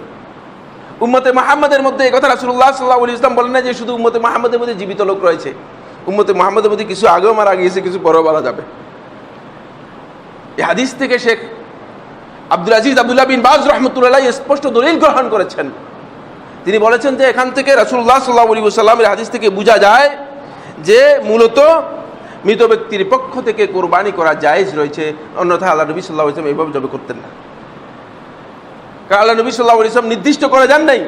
উম্মতে মুহাম্মাদের মধ্যে এই কথা রাসূলুল্লাহ সাল্লাল্লাহু আলাইহি ওয়াসাল্লাম বলেন না যে শুধু উম্মতে মুহাম্মাদের মধ্যে জীবিত লোক রয়েছে। উম্মতে মুহাম্মাদের মধ্যে কিছু আগেও মারা গিয়েছে, কিছু পরেও মারা যাবে। এই হাদিস থেকে শেখ আব্দুল আজিজ আব্দুল্লাহ বিন বাজ রাহমাতুল্লাহ স্পষ্ট দলিল গ্রহণ করেছেন। তিনি বলেছেন যে এখান থেকে রাসূলুল্লাহ সাল্লাল্লাহু আলাইহি ওয়াসাল্লামের হাদিস থেকে বোঝা যায় যে মূলত মৃত ব্যক্তির পক্ষ থেকে কোরবানি করা জায়েজ রয়েছে, অন্যথায় আল্লাহ নবী সাল্লাল্লাহু আলাইহি ওয়াসাল্লাম এইভাবে জবে করতেন না। কারণ আল্লাহ নবী সাল্লাল্লাহু আলাইহি ওয়াসাল্লাম নির্দিষ্ট করে যান নাই,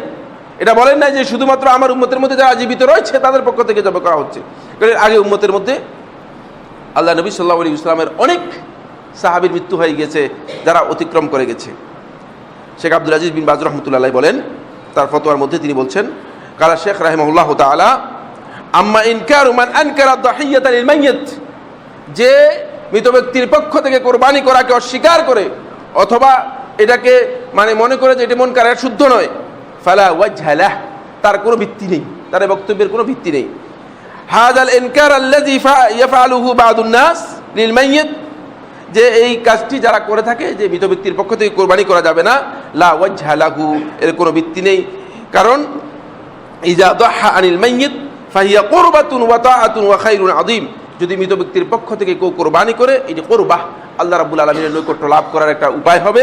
এটা বলেন নাই যে শুধুমাত্র আমার উম্মতের মধ্যে যারা জীবিত রয়েছে তাদের পক্ষ থেকে জবে করা হচ্ছে। কারণ আগে উম্মতের মধ্যে আল্লাহ নবী সাল্লাল্লাহু আলাইহি ওয়াসাল্লামের অনেক সাহাবীর মৃত্যু হয়ে গেছে, যারা অতিক্রম করে গেছে। শেখ আব্দুল আজিজ বিন বাজ রাহমাতুল্লাহ বলেন তার ফতোয়ার মধ্যে, তিনি বলছেন, কালা শেখ রাহিমাহুল্লাহ তাআলা আম্মা ইনকারু মান আনকারা দাহিয়াতান লিল মাইয়িত, যে মৃত ব্যক্তির পক্ষ থেকে কোরবানি করাকে অস্বীকার করে অথবা এটাকে মানে মনে করে যে এটা মুনকার, এটা শুদ্ধ নয়, ফালা ওয়াজহা লাহ, তার কোনো ভিত্তি নেই, তার বক্তব্যের কোনো ভিত্তি নেই। হাযাল ইনকার আল্লাযী ইয়াফআলুহু বা'দুন নাস লিল মাইয়িত, যে এই কাজটি যারা করে থাকে যে মৃত ব্যক্তির পক্ষ থেকে কোরবানি করা যাবে না, লা ওয়াজহা লাহু, এর কোনো ভিত্তি নেই। কারণ ইযা দাহা আনিল মাইয়িত ফাহিয়া কুরবাতুন ওয়া তাআতুন ওয়া খায়রুন আযীম, যদি মৃত ব্যক্তির পক্ষ থেকে কেউ কোরবানি করে এটি কুরবাহ, আল্লাহ রাব্বুল আলামিনের নৈকট্য লাভ করার একটা উপায় হবে,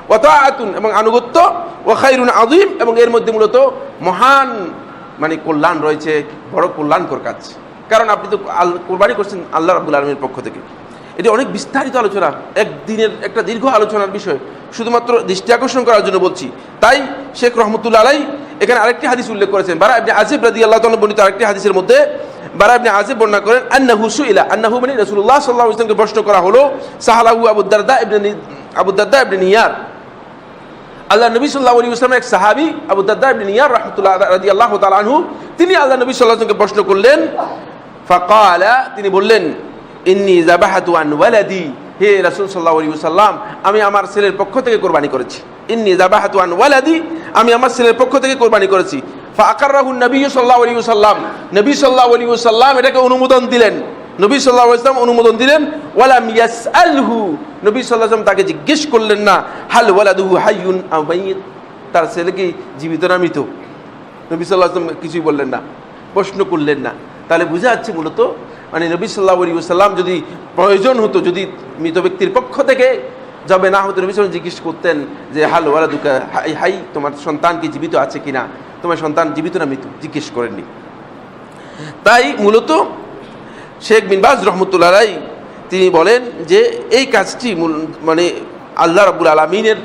ওয়া তাআতুন এবং আনুগত্য, ওয়া খায়রুন আযীম এবং এর মধ্যে মূলত মহান মানে কল্যাণ রয়েছে, বড় কল্যাণকর কাজ। কারণ আপনি তো কোরবানি করছেন আল্লাহ রাব্বুল আলামিনের পক্ষ থেকে। এটি অনেক বিস্তারিত আলোচনা, একদিনের একটা দীর্ঘ আলোচনার বিষয়, শুধুমাত্র দৃষ্টি আকর্ষণ করার জন্য বলছি। তাই শেখ রহমতুল্লাহ আলাই এখানে আরেকটি হাদিস উল্লেখ করেছেন, বারা ইবনে আজিব রাদিয়াল্লাহু তাআলা বর্ণিত আরেকটি হাদিসের মধ্যে বারা ইবনে আজিব বর্ণনা করেন, আন্নাহু সুইলা, আন্নাহু মানে রাসূলুল্লাহ সাল্লাল্লাহু আলাইহি ওয়াসাল্লামকে প্রশ্ন করা হলো, সাহালাহু আবু দারদা ইবনে নিয়ার, আল্লাহ নবী সাল্লাল্লাহু আলাইহি ওয়াসাল্লামের এক সাহাবী আবু দারদা ইবনে নিয়ার রাহমাতুল্লাহ রাদিয়াল্লাহু তাআলা আনহু, তিনি আল্লাহ নবী সাল্লাল্লাহু আলাইহি ওয়াসাল্লামকে প্রশ্ন করলেন, ফাকালা, তিনি বললেন, ইন্নী যাবাহাতু আন ওয়ালাদি, হে রাসূল সাল্লাল্লাহু আলাইহি ওয়াসাল্লাম, আমি আমার ছেলের পক্ষ থেকে কোরবানি করেছি। ইন্নী যাবাহাতু আন ওয়ালাদি, আমি আমার ছেলের পক্ষ থেকে কোরবানি করেছি। ফাআকাররাহু নবী সাল্লাল্লাহু আলাইহি ওয়াসাল্লাম, নবী সাল্লাল্লাহু আলাইহি ওয়াসাল্লাম এটাকে অনুমোদন দিলেন, নবী সাল্লাল্লাহু আলাইহি ওয়াসাল্লাম অনুমোদন দিলেন। ওয়ালাম ইয়াসআলহু, নবী সাল্লাল্লাহু আলাইহি ওয়াসাল্লাম তাকে জিজ্ঞেস করলেন না, হাল ওয়ালাদুহু হাইয়ুন আও মাইয়িত, তার ছেলে কি জীবিত না মৃত, নবী সাল্লাল্লাহু আলাইহি ওয়াসাল্লাম কিছুই বললেন না, প্রশ্ন করলেন না। তাহলে বোঝা যাচ্ছে মূলত মানে নবী সাল্লাল্লাহু আলাইহি ওয়াসাল্লাম যদি প্রয়োজন হতো, যদি মৃত ব্যক্তির পক্ষ থেকে যাবে না হতো, নবী সাল্লাল্লাহু আলাইহি ওয়াসাল্লাম জিজ্ঞেস করতেন যে হাল ওয়ালাদুকা হাই, তোমার সন্তান কি জীবিত আছে কিনা, তোমার সন্তান জীবিত না মৃত, জিজ্ঞেস করেননি। তাই মূলত শেখ বিন বাজ রহমতুল্লাহ আলাইহি তিনি বলেন যে এই কাজটি মানে আল্লাহ রাব্বুল আলামিনের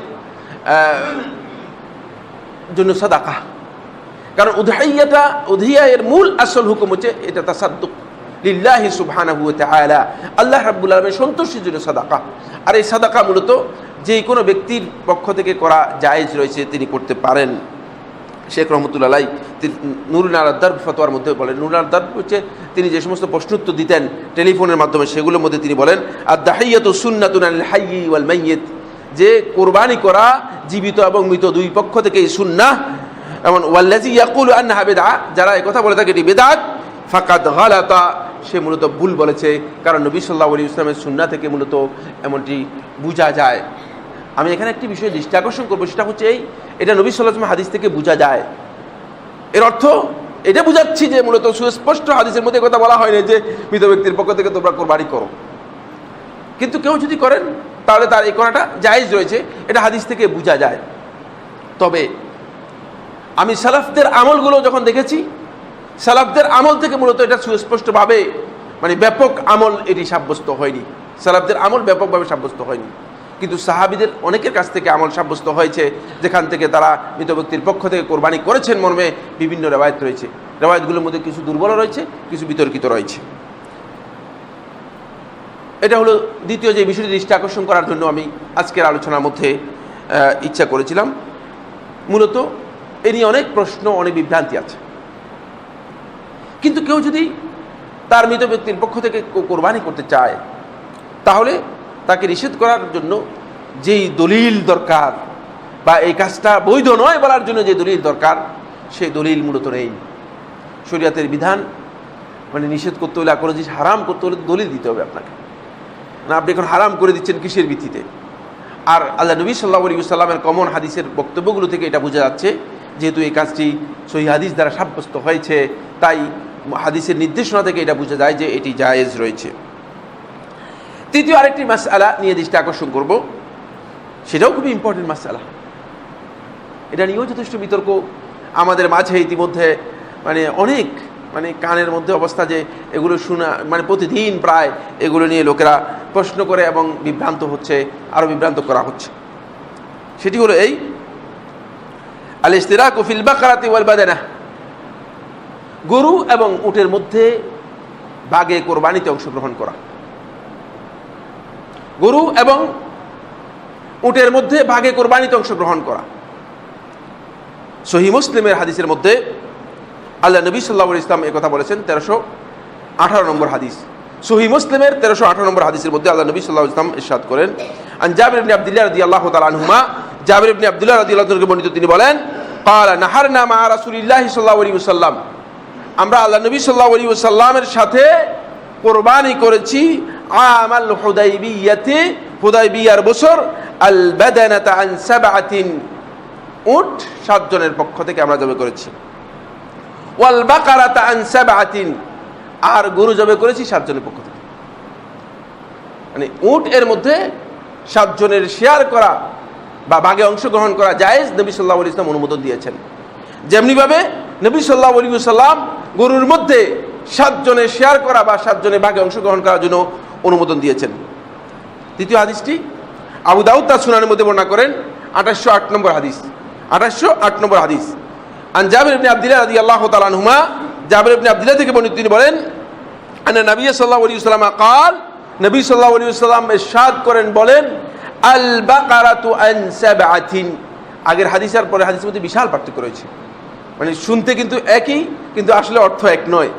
জন্য সাদাকা। কারণ উদহিয়া এর মূল আসল হুকুম হচ্ছে এটা তাসাদ্দুক লিল্লাহি সুবহানাহু ওয়া তাআলা, আল্লাহ রাব্বুল আলামিনের সন্তুষ্টির জন্য সাদাকা। আর এই সাদাকা মূলত যে কোনো ব্যক্তির পক্ষ থেকে করা জায়েজ রয়েছে, তিনি করতে পারেন। শেখ রহমতুল্লাহ আলাইহি নুরুল আল-দারব ফতোয়ার মধ্যে বলেন, নুরুল আল-দারব হচ্ছে তিনি যে সমস্ত প্রশ্নোত্তর দিতেন টেলিফোনের মাধ্যমে, সেগুলোর মধ্যে তিনি বলেন, আদ-দাহিয়াতু সুন্নাতুন আলিল হাইয়্যি ওয়াল মাইয়িত, যে কোরবানি করা জীবিত এবং মৃত দুই পক্ষ থেকেই সুন্নাহ। এমন ওয়াল্লাযী ইয়াকুলু আন্নাহা বিদআ, যারা এই কথা বলে থাকে এটি বিদআত, ফাকাদ গালাতা, সে মূলত ভুল বলেছে। কারণ নবী সাল্লাল্লাহু আলাইহি ওয়াসাল্লামের সুন্নাহ থেকে মূলত এমনটি বোঝা যায়। আমি এখানে একটি বিষয়ে দৃষ্টি আকর্ষণ করবো, সেটা হচ্ছে এটা নবী সাল্লাল্লাহু আলাইহি ওয়াসাল্লাম হাদিস থেকে বোঝা যায়। এর অর্থ এটা বুঝাচ্ছি যে মূলত সুস্পষ্ট হাদিসের মধ্যে কথা বলা হয়নি যে মৃত ব্যক্তির পক্ষ থেকে তোমরা কোরবানি করো, কিন্তু কেউ যদি করেন তাহলে তার এই করাটা জায়েজ রয়েছে, এটা হাদিস থেকে বোঝা যায়। তবে আমি সালাফদের আমলগুলো যখন দেখেছি, সালাফদের আমল থেকে মূলত এটা সুস্পষ্টভাবে মানে ব্যাপক আমল এটি সাব্যস্ত হয়নি, সালাফদের আমল ব্যাপকভাবে সাব্যস্ত হয়নি। কিন্তু সাহাবীদের অনেকের কাছ থেকে আমল সাব্যস্ত হয়েছে, যেখান থেকে তারা মৃত ব্যক্তির পক্ষ থেকে কোরবানি করেছেন মর্মে বিভিন্ন রেওয়ায়েত রয়েছে। রেওয়ায়েতগুলোর মধ্যে কিছু দুর্বল রয়েছে, কিছু বিতর্কিত রয়েছে। এটা হলো দ্বিতীয় যে বিষয়টি দৃষ্টি আকর্ষণ করার জন্য আমি আজকের আলোচনার মধ্যে ইচ্ছা করেছিলাম। মূলত এ নিয়ে অনেক প্রশ্ন, অনেক বিভ্রান্তি আছে। কিন্তু কেউ যদি তার মৃত ব্যক্তির পক্ষ থেকে কোরবানি করতে চায়, তাহলে তাকে নিষেধ করার জন্য যেই দলিল দরকার বা এই কাজটা বৈধ নয় বলার জন্য যে দলিল দরকার, সেই দলিল মূলত নেই। শরীয়তের বিধান মানে নিষেধ করতে হলে, কোনো জিনিস হারাম করতে হলে দলিল দিতে হবে আপনাকে, না আপনি এখন হারাম করে দিচ্ছেন কিসের ভিত্তিতে? আর আল্লাহ নবী সাল্লাল্লাহু আলাইহি ওয়াসাল্লামের কমন হাদিসের বক্তব্যগুলো থেকে এটা বোঝা যাচ্ছে, যেহেতু এই কাজটি সহিহ হাদিস দ্বারা সাব্যস্ত হয়েছে, তাই হাদিসের নির্দেশনা থেকে এটা বোঝা যায় যে এটি জায়েজ রয়েছে। তৃতীয় আরেকটি মাসআলা নিয়ে দৃষ্টি আকর্ষণ করব, সেটাও খুবই ইম্পর্টেন্ট মাসআলা। এটা নিয়েও যথেষ্ট বিতর্ক আমাদের মাঝে ইতিমধ্যে অনেক কানের মধ্যে অবস্থা যে এগুলো শোনা প্রতিদিন প্রায় এগুলো নিয়ে লোকেরা প্রশ্ন করে এবং বিভ্রান্ত হচ্ছে, আরও বিভ্রান্ত করা হচ্ছে। সেটি হলো এই আল ইশতিরাকু ফিল বাকরাতি ওয়াল বাদানাহ, গরু এবং উটের মধ্যে ভাগে কোরবানিতে অংশগ্রহণ করা। গরু এবং উটের মধ্যে ভাগে কোরবানিতে অংশগ্রহণ করা। সহিহ মুসলিমের হাদিসের মধ্যে আল্লাহ নবী সাল্লাল্লাহু আলাইহি ওয়াসাল্লাম এই কথা বলেছেন 1318 নম্বর হাদিস। সহিহ মুসলিমের 1318 নম্বর হাদিসের মধ্যে আল্লাহ নবী সাল্লাল্লাহু আলাইহি ওয়াসাল্লাম ইরশাদ করেন, আন জাবির ইবনে আব্দুল্লাহ রাদিয়াল্লাহু তাআলা আনহুমা, জাবির ইবনে আব্দুল্লাহ রাদিয়াল্লাহু তাআলা বর্ণিত, তিনি বলেন, ক্বালা নাহারনা মা রাসূলিল্লাহি সাল্লাল্লাহু আলাইহি ওয়াসাল্লাম, আমরা আল্লাহ নবী সাল্লাল্লাহু আলাইহি ওয়াসাল্লামের সাথে কুরবানি করেছি আমাল হুদাইবিয়াতে, হুদাইবিয়ার বছর, আল বাদানাতা আন সাবআতিন, উট 7 জনের পক্ষ থেকে আমরা জবে করেছি, ওয়াল বাকারাতা আন সাবআতিন, আর গরু জবে করেছি 7 জনের পক্ষ থেকে। মানে উট এর মধ্যে 7 জনের শেয়ার করা বা ভাগে অংশগ্রহণ করা জায়েজ, নবী সাল্লাল্লাহু আলাইহি ওয়াসাল্লাম অনুমোদন দিয়েছেন। যেমনিভাবে নবী সাল্লাল্লাহু আলাইহি ওয়াসাল্লাম গরুর মধ্যে 7 জনের শেয়ার করা বা 7 জনের ভাগে অংশগ্রহণ করার জন্য অনুমোদন দিয়েছেন। তৃতীয় হাদিসটি আবু দাউদ তার সুনানের মধ্যে বর্ণনা করেন 2808 নম্বর হাদিস, 2808 নম্বর হাদিস। আন জাবির ইবনে আব্দুল্লাহ রাদিয়াল্লাহু তাআলা আনহুমা, জাবির ইবনে আব্দুল্লাহ থেকে বর্ণিত, তিনি বলেন, আন্না নবী সাল্লাল্লাহু আলাইহি ওয়াসাল্লাম قال, নবী সাল্লাল্লাহু আলাইহি ওয়াসাল্লাম ইরশাদ করেন, বলেন, আল বাকারাতু আন সাবআতিন। আগের হাদিস আর পরের হাদিসের মধ্যে বিশাল পার্থক্য রয়েছে। মানে শুনতে কিন্তু একই, কিন্তু আসলে অর্থ এক নয়।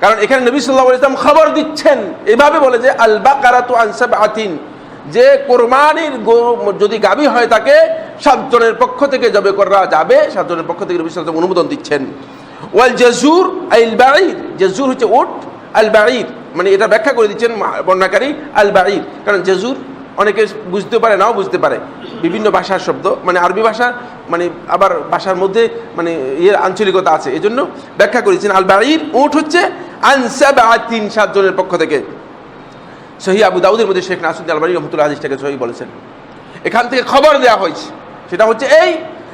কারণ এখানে নবী সাল্লাল্লাহু আলাইহি ওয়াসাল্লাম খবর দিচ্ছেন, এভাবে বলে যে আল বাকারাতু আন সাবআতিন, যে কোরবানির গরু যদি গাভী হয় তাকে 7 জনের পক্ষ থেকে জবে করা যাবে, 7 জনের পক্ষ থেকে নবী সাল্লাল্লাহু আলাইহি ওয়াসাল্লাম অনুমোদন দিচ্ছেন। ওয়াল জাজুর আল বাঈর, জাজুর হচ্ছে উট, আল বাঈর মানে এটা ব্যাখ্যা করে দিচ্ছেন বর্ণনাকারী, আল বাঈর, কারণ জাজুর অনেকে বুঝতে পারে, নাও বুঝতে পারে, বিভিন্ন ভাষার শব্দ, মানে আরবি ভাষা, মানে আবার ভাষার মধ্যে মানে এর আঞ্চলিকতা আছে, এজন্য ব্যাখ্যা করেছেন আল বাঈর, উট হচ্ছে আন সাবআতিন, 7 জনের পক্ষ থেকে। সহিহ আবু দাউদের মধ্যে শেখ নাসিরুদ্দিন আলবানী রাহমাতুল্লাহ হাদিসটাকে সহিহ বলেছেন। এখান থেকে খবর দেওয়া হয়েছে, সেটা হচ্ছে এই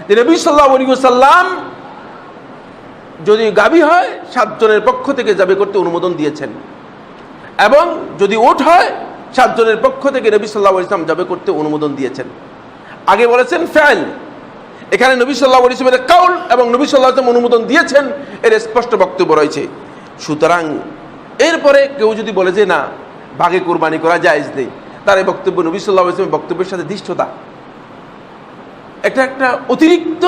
যে নবী সাল্লাল্লাহু আলাইহি ওয়াসাল্লাম যদি গাভী হয় 7 জনের পক্ষ থেকে জবে করতে অনুমোদন দিয়েছেন, এবং যদি উট হয় 7 জনের পক্ষ থেকে নবী সাল্লাল্লাহু আলাইহি ওয়াসাল্লাম জবে করতে অনুমোদন দিয়েছেন। আগে বলেছেন ফাইল, এখানে নবী সাল্লাল্লাহু আলাইহি ওয়াসাল্লামের কাউল এবং নবী সাল্লাল্লাহু আলাইহি ওয়াসাল্লাম অনুমোদন দিয়েছেন, এর স্পষ্ট বক্তব্য রয়েছে। সুতরাং এরপরে কেউ যদি বলে যে না ভাগে কুরবানি করা জায়েজ নেই, তার এই বক্তব্য নবী সাল্লাল্লাহু আলাইহি ওয়াসাল্লামের বক্তব্যের সাথে দৃষ্টতা, একটা অতিরিক্ত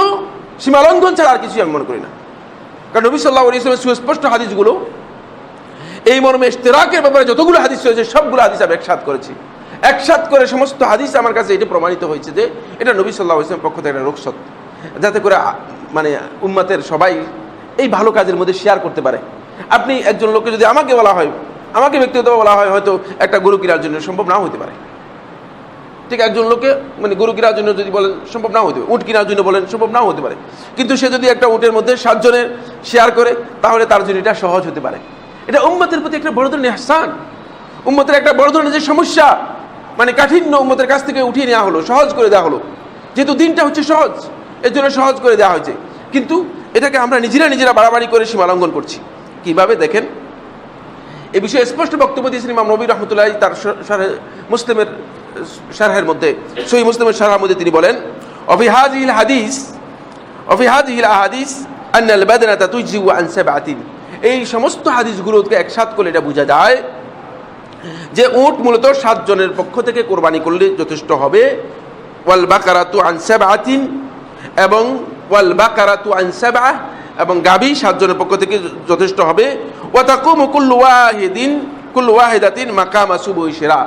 সীমালঙ্ঘন ছাড়া আর কিছুই আমি মনে করি না। কারণ নবী সাল্লাল্লাহু আলাইহি ওয়াসাল্লামের সুস্পষ্ট হাদিসগুলো এই মর্মে ইশতেরাকের ব্যাপারে যতগুলো হাদিস রয়েছে সবগুলো হাদিস আমি একসাথ করেছি। একসাথ করে সমস্ত হাদিস আমার কাছে এটা প্রমাণিত হয়েছে যে এটা নবী সাল্লাল্লাহু আলাইহি ওয়াসাল্লামের পক্ষ থেকে একটা রুখসত, যাতে করে মানে উম্মতের সবাই এই ভালো কাজের মধ্যে শেয়ার করতে পারে। আপনি একজন লোককে যদি আমাকে বলা হয়, আমাকে ব্যক্তিগতভাবে বলা হয়, হয়তো একটা গরু কেনার জন্য সম্ভব নাও হতে পারে, ঠিক একজন লোককে মানে গরু কেনার জন্য যদি বলেন সম্ভব নাও হতে পারে, উট কেনার জন্য বলেন সম্ভব নাও হতে পারে, কিন্তু সে যদি একটা উটের মধ্যে 7 জনের শেয়ার করে তাহলে তার জন্য এটা সহজ হতে পারে। এটা উম্মতের প্রতি একটা বড় ধরনের ইহসান, উম্মতের একটা বড় ধরনের যে সমস্যা মানে কাঠিন্য উম্মতের কাছ থেকে উঠিয়ে নেওয়া হলো, সহজ করে দেওয়া হলো। যেহেতু দিনটা হচ্ছে সহজ, এর জন্য সহজ করে দেওয়া হয়েছে, কিন্তু এটাকে আমরা নিজেরা বাড়াবাড়ি করে সীমালঙ্ঘন করছি। কিভাবে দেখেন, এই বিষয়ে স্পষ্ট বক্তব্য দিয়েছেন ইমাম নবী রাহমাতুল্লাহ তার মুসলিমের শারহের মধ্যে, সহিহ মুসলিমের শারহের মধ্যে তিনি বলেন, অফি হাযিহিল আহাদিস আন্নাল বাদনাতা তুজজিউ আন সাবআতিন। এই সমস্ত হাদিসগুলোকে একসাথে করলে এটা বোঝা যায় যে উট মূলত 7 জনের পক্ষ থেকে কোরবানি করলে যথেষ্ট হবে। ওয়াল বাকারাতু আন সাবআতিন, এবং ওয়াল বাকারাতু আন সাবআ, এবং গাভী 7 জনের পক্ষ থেকে যথেষ্ট হবে। ওয়া তাকুমু কুল্লু ওয়াহিদাতিন মাকামা সুবহি শিরা,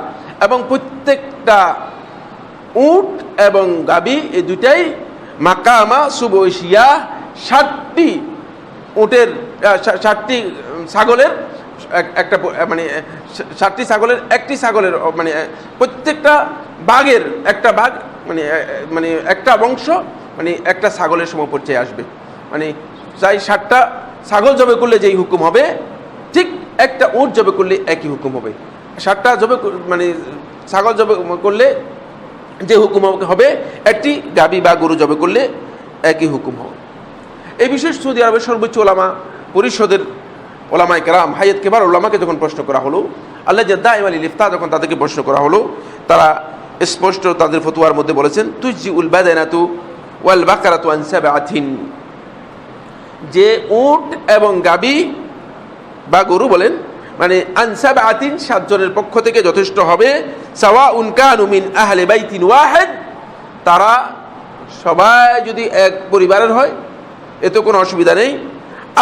এবং প্রত্যেকটা উট এবং গাভী এই দুটাই মাকামা সুবহি শিরা, 7টি উটের 7টি ছাগলের একটা মানে 7টি ছাগলের একটি ছাগলের মানে প্রত্যেকটা বাঘের একটা বাঘ মানে একটা বংশ মানে একটা ছাগলের সমপর্যায়ে আসবে। মানে চাই 7টা ছাগল জবে করলে যেই হুকুম হবে, ঠিক একটা উট জবে করলে একই হুকুম হবে। 7টা জবে মানে ছাগল জবে করলে যে হুকুম হবে, একটি গাভী বা গরু জবে করলে একই হুকুম হবে। এই বিষয়ে সৌদি আরবের সর্বোচ্চ ওলামা পরিষদের ওলামায়ে কেরাম, হাইয়াত কেবার ওলামাকে যখন প্রশ্ন করা হলো, আল্লাহ দাইম আল ইফতা যখন তাদেরকে প্রশ্ন করা হলো, তারা স্পষ্ট তাদের ফতোয়ার মধ্যে বলেছেন, তুজিউল বাদানাতু ওয়াল বাকারাতু আন সাবআতিন, যে উট এবং গাভী বা গরু বলেন মানে আন সাবআতিন 7 জনের পক্ষ থেকে যথেষ্ট হবে। সাওয়াউন কানু মিন আহলি বাইতিন ওয়াহিদ, তারা সবাই যদি এক পরিবারের হয় এতে কোনো অসুবিধা নেই।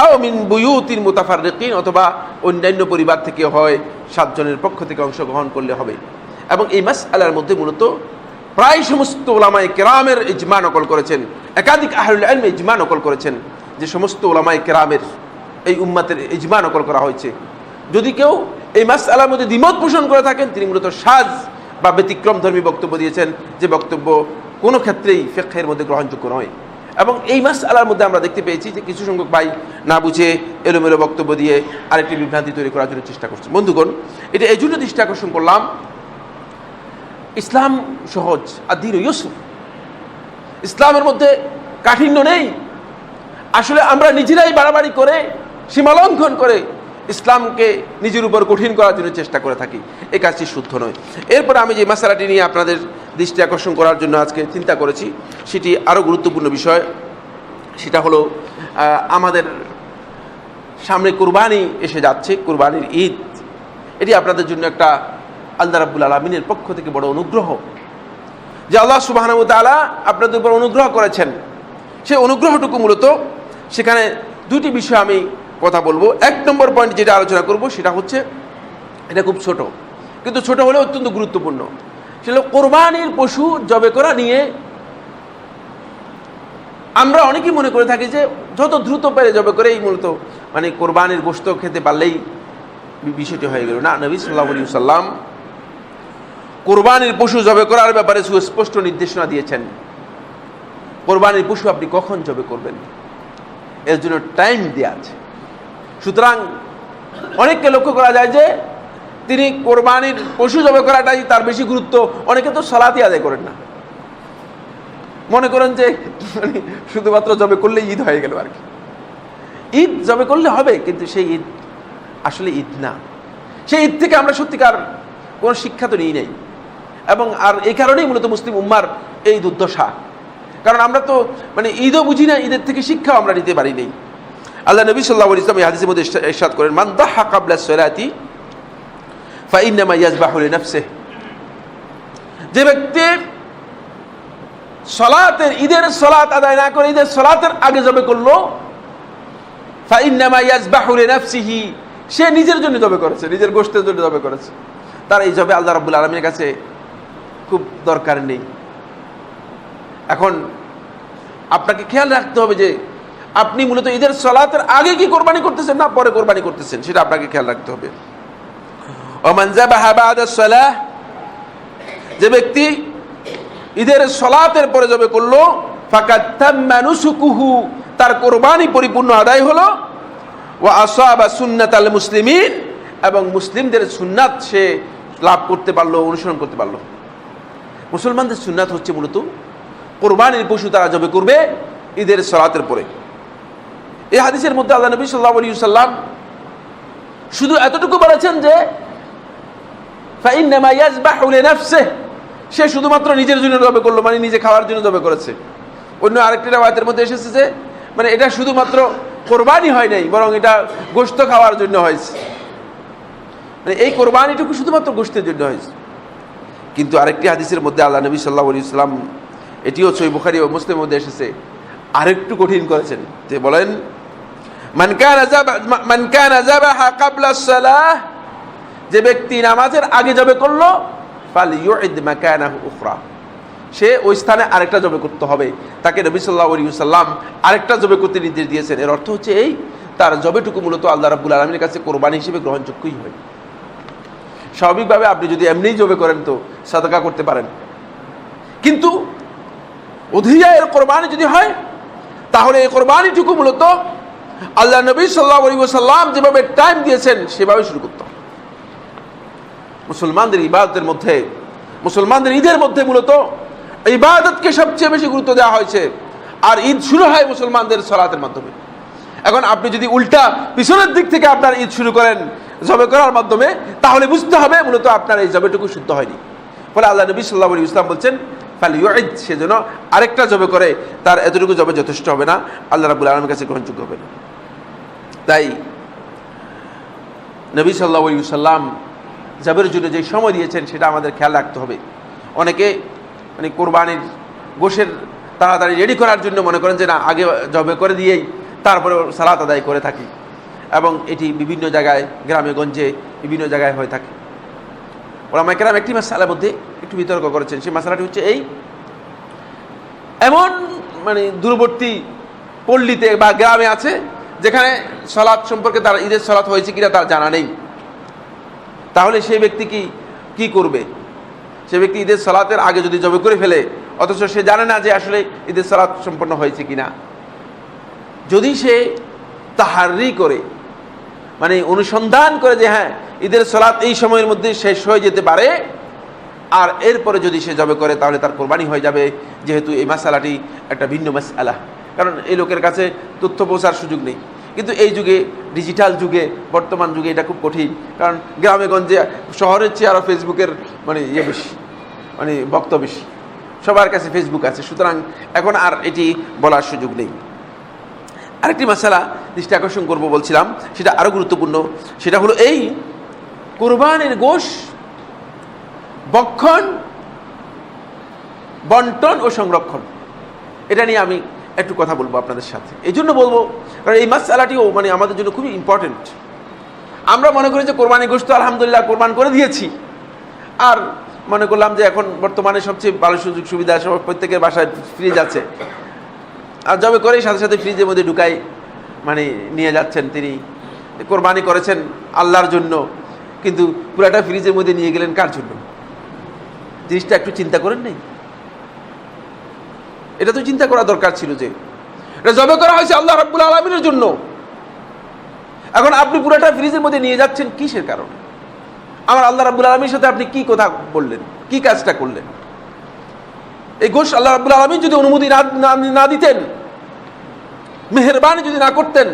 আও মিন বুয়ুতিন মুতাফাররিকিন, অথবা অন্যান্য পরিবার থেকে হয়, 7 জনের পক্ষ থেকে অংশগ্রহণ করলে হবে। এবং এই মাসআলার মধ্যে মূলত প্রায় সমস্ত উলামায়ে কেরামের ইজমা নকল করেছেন, একাধিক আহলুল ইলম ইজমা নকল করেছেন, যে সমস্ত উলামায়ে কেরামের এই উম্মতের ইজমা নকল করা হয়েছে। যদি কেউ এই মাসআলার মধ্যে দ্বিমত পোষণ করে থাকেন, তিনি মূলত শায বা ব্যতিক্রম ধর্মী বক্তব্য দিয়েছেন, যে বক্তব্য কোনো ক্ষেত্রেই ফিকহের মধ্যে গ্রহণযোগ্য নয়। এবং এই মাসআলার মধ্যে আমরা দেখতে পেয়েছি যে কিছু সংখ্যক ভাই না বুঝে এলোমেলো বক্তব্য দিয়ে আরেকটি বিভ্রান্তি তৈরি করার জন্য চেষ্টা করছেন। বন্ধুগণ, এটা এই জন্য দৃষ্টি আকর্ষণ করলাম, ইসলাম সহজ, আদ-দীনু ইউসর, ইসলামের মধ্যে কাঠিন্য নেই। আসলে আমরা নিজেরাই বাড়াবাড়ি করে, সীমালঙ্ঘন করে ইসলামকে নিজের উপর কঠিন করার জন্য চেষ্টা করে থাকি। এই কাজটি শুদ্ধ নয়। এরপর আমি যে মাসালাটি নিয়ে আপনাদের দৃষ্টি আকর্ষণ করার জন্য আজকে চিন্তা করেছি, সেটি আরও গুরুত্বপূর্ণ বিষয়। সেটা হলো আমাদের সামনে কুরবানি এসে যাচ্ছে, কুরবানির ঈদ। এটি আপনাদের জন্য একটা আল্লাহ রাব্বুল আলামিনের পক্ষ থেকে বড় অনুগ্রহ, যে আল্লাহ সুবহানাহু ওয়া তাআলা আপনাদের উপর অনুগ্রহ করেছেন। সেই অনুগ্রহটুকু মূলত, সেখানে দুটি বিষয় আমি কথা বলবো। 1 নম্বর পয়েন্ট যেটা আলোচনা করব সেটা হচ্ছে, এটা খুব ছোট, কিন্তু ছোট হলে অত্যন্ত গুরুত্বপূর্ণ। সেটা হলো কোরবানির পশু জবে করা নিয়ে আমরা অনেকেই মনে করে থাকি যে যত দ্রুত পেরে জবে করেই মূলত মানে কোরবানির গোশত খেতে পারলেই বিষয়টি হয়ে গেল। না, নবী সাল্লাল্লাহু আলাইহি ওয়াসাল্লাম কোরবানির পশু জবে করার ব্যাপারে সুস্পষ্ট নির্দেশনা দিয়েছেন। কোরবানির পশু আপনি কখন জবে করবেন, এর জন্য টাইম দেওয়া আছে। সুতরাং অনেককে লক্ষ্য করা যায় যে তিনি কোরবানির পশু জবে করাটাই তার বেশি গুরুত্ব। অনেকে তো সালাতই আদায় করেন না, মনে করেন যে শুধুমাত্র জবে করলে ঈদ হয়ে গেল আর কি। ঈদ জবে করলে হবে, কিন্তু সেই ঈদ আসলে ঈদ না। সেই ঈদ থেকে আমরা সত্যিকার কোনো শিক্ষা তো নিই নাই। এবং আর এই কারণেই মূলত মুসলিম উম্মার এই দুর্দশা, কারণ আমরা তো মানে ঈদও বুঝি না, ঈদের থেকে শিক্ষাও আমরা নিতে পারি নাই। আল্লাহ নবী সাল্লাল্লাহু আলাইহি ওয়াসাল্লাম এই হাদিসের মধ্যে ইরশাদ করেন, মান দাহা ক্বাবলা সলাতি ফাইন্নামা ইয়াযবাহু লিনাফসিহি, যে ব্যক্তি সালাতের ঈদের সালাত আদায় না করে ঈদের সালাতের আগে জবে করলো, ফাইন্নামা ইয়াযবাহু লিনাফসিহি, সে নিজের জন্য জবে করেছে, নিজের গোশতের জন্য জবে করেছে। তার এই জবে আল্লাহ রাব্বুল আলামিনের কাছে খুব দরকার নেই। এখন আপনাকে খেয়াল রাখতে হবে যে আপনি মূলত ঈদের সালাতের আগে কি কোরবানি করতেছেন না পরে কোরবানি করতেছেন, সেটা আপনাকে খেয়াল রাখতে হবে। ওমান যাবাহা বা'দা সালাহ, যে ব্যক্তি ঈদের সালাতের পরে জবে করলো, ফাকাদ তাম্মা নুসুকুহু, তার কোরবানি পরিপূর্ণ আদায় হলো। ওয়া আসাবা সুন্নাতাল মুসলিমিন, এবং মুসলিমদের সুন্নাত সে লাভ করতে পারলো, অনুসরণ করতে পারলো। মুসলমানদের সুন্নাত হচ্ছে মূলত কোরবানির পশু তারা জবে করবে ঈদের সালাতের পরে। এই হাদিসের মধ্যে আল্লাহ নবী সাল্লাল্লাহু আলাইহি ওয়াসাল্লাম শুধু এতটুকু বলেছেন যে ফাইন্নামা ইয়াযবাহু লিনাফসিহি, সে শুধুমাত্র নিজের জন্য জবে করলো, মানে নিজে খাওয়ার জন্য জবে করেছে। অন্য আরেকটি রাওয়ায়াতের মধ্যে এসেছে যে মানে এটা শুধুমাত্র কোরবানি হয় নাই, বরং এটা গোশত খাওয়ার জন্য হয়েছে, মানে এই কোরবানিটুকু শুধুমাত্র গোশতের জন্য হয়েছে। কিন্তু আরেকটি হাদিসের মধ্যে আল্লাহ নবী সাল্লাল্লাহু আলাইহি ওয়াসাল্লাম, এটিও সহিহ বুখারী ও মুসলিমের মধ্যে এসেছে, আরেকটু কঠিন করেছেন। যে বলেন, মান কানা যাবাহা ক্বাবলা সালাহ, যে ব্যক্তি নামাজের আগে জবে করলো, ফালইউইদ মাকানাহু উখরা, সে ওই স্থানে আরেকটা জবে করতে হবে। তাকে নবী সাল্লাল্লাহু আলাইহি ওয়াসাল্লাম আরেকটা জবে করতে নির্দেশ দিয়েছেন। এর অর্থ হচ্ছে এই, তার জবেটুকু মূলত আল্লাহ রাব্বুল আলামিনের কাছে কোরবানি হিসেবে গ্রহণযোগ্যই হয়। স্বাভাবিকভাবে আপনি যদি এমনিই জবে করেন তো সাদাকা করতে পারেন, কিন্তু উযহিয়ার কোরবানি যদি হয়, তাহলে এই কোরবানিটুকু মূলত আল্লাহ নবী সাল্লাল্লাহু আলাইহি ওয়াসাল্লাম যেভাবে টাইম দিয়েছেন সেভাবে শুরু করতে হবে। মুসলমানদের ইবাদতের মধ্যে, মুসলমানদের ঈদের মধ্যে মূলত ইবাদতকে সবচেয়ে বেশি গুরুত্ব দেওয়া হয়েছে, আর ঈদ শুরু হয় মুসলমানদের সালাতের মাধ্যমে। এখন আপনি যদি উল্টা পিছনের দিক থেকে আপনার ঈদ শুরু করেন জবে করার মাধ্যমে, তাহলে বুঝতে হবে মূলত আপনার এই জবেটুকু শুদ্ধ হয়নি। ফলে আল্লাহ নবী সাল্লাল্লাহু আলাইহি ওয়াসাল্লাম বলছেন, ফালইউইদ, সেজন্য আরেকটা জবে করে, তার এতটুকু জবে যথেষ্ট হবে না, আল্লাহ রাব্বুল আলামিনের কাছে গ্রহণযোগ্য হবে না। তাই নবী সাল্লাল্লাহু আলাইহি ওয়াসাল্লাম জবের জন্য যে সময় দিয়েছেন সেটা আমাদের খেয়াল রাখতে হবে। অনেকে মানে কোরবানির গোশের তাড়াতাড়ি রেডি করার জন্য মনে করেন যে না আগে জবে করে দিয়েই তারপরে সালাত আদায় করে থাকি, এবং এটি বিভিন্ন জায়গায় গ্রামে গঞ্জে বিভিন্ন জায়গায় হয়ে থাকে। ওলামায়ে কেরাম একটি মাসআলার মধ্যে একটু বিতর্ক করেছেন। সেই মাসআলাটি হচ্ছে এই, এমন দূরবর্তী পল্লীতে বা গ্রামে আছে যেখানে সালাত সম্পর্কে তার ঈদের সালাত হয়েছে কিনা তার জানা নেই, তাহলে সেই ব্যক্তি কি করবে? সে ব্যক্তি ঈদের সালাতের আগে যদি জবে করে ফেলে, অথচ সে জানে না যে আসলে ঈদের সালাত সম্পন্ন হয়েছে কিনা, যদি সে তাহাররি করে অনুসন্ধান করে যে হ্যাঁ ঈদের সালাত এই সময়ের মধ্যে শেষ হয়ে যেতে পারে, আর এরপরে যদি সে জবে করে তাহলে তার কোরবানি হয়ে যাবে, যেহেতু এই মাসআলাটি একটা ভিন্ন মাসআলা। কারণ এই লোকের কাছে তথ্য পৌঁছার সুযোগ নেই। কিন্তু এই যুগে, ডিজিটাল যুগে, বর্তমান যুগে এটা খুব কঠিন। কারণ গ্রামে গঞ্জে, শহরের চেয়ে আরও ফেসবুকের বেশি, বক্তব্য বেশি, সবার কাছে ফেসবুক আছে, সুতরাং এখন আর এটি বলার সুযোগ নেই। আরেকটি মাসআলা দৃষ্টি আকর্ষণ করবো বলছিলাম, সেটা আরও গুরুত্বপূর্ণ। সেটা হলো এই কুরবানির গোশত ভক্ষণ, বন্টন ও সংরক্ষণ, এটা নিয়ে আমি একটু কথা বলবো আপনাদের সাথে। এই জন্য বলবো কারণ এই মাসআলাটিও আমাদের জন্য খুবই ইম্পর্টেন্ট। আমরা মনে করি যে কোরবানি গোশত আলহামদুলিল্লাহ কোরবান করে দিয়েছি, আর মনে করলাম যে এখন বর্তমানে সবচেয়ে ভালো সুযোগ সুবিধা, সব প্রত্যেকের বাসায় ফ্রিজ আছে, আর জবে করে সাথে সাথে ফ্রিজের মধ্যে ঢুকাই নিয়ে যাচ্ছেন। তিনি কোরবানি করেছেন আল্লাহর জন্য, কিন্তু পুরাটা ফ্রিজের মধ্যে নিয়ে গেলেন কার জন্য? জিনিসটা একটু চিন্তা করেন নাই? এটা তো চিন্তা করা দরকার ছিল যে এটা জবে করা হয়েছে আল্লাহ রাব্বুল আলামিনের জন্য, এখন আপনি পুরাটা ফ্রিজের মধ্যে নিয়ে যাচ্ছেন কিসের কারণে? আমার আল্লাহ রাব্বুল আলামিনের সাথে আপনি কি কথা বললেন, কি কাজটা করলেন? এই গোশত আল্লাহ রাব্বুল আলামিন যদি অনুমতি না দিতেন, মেহেরবানি যদি না করতেন,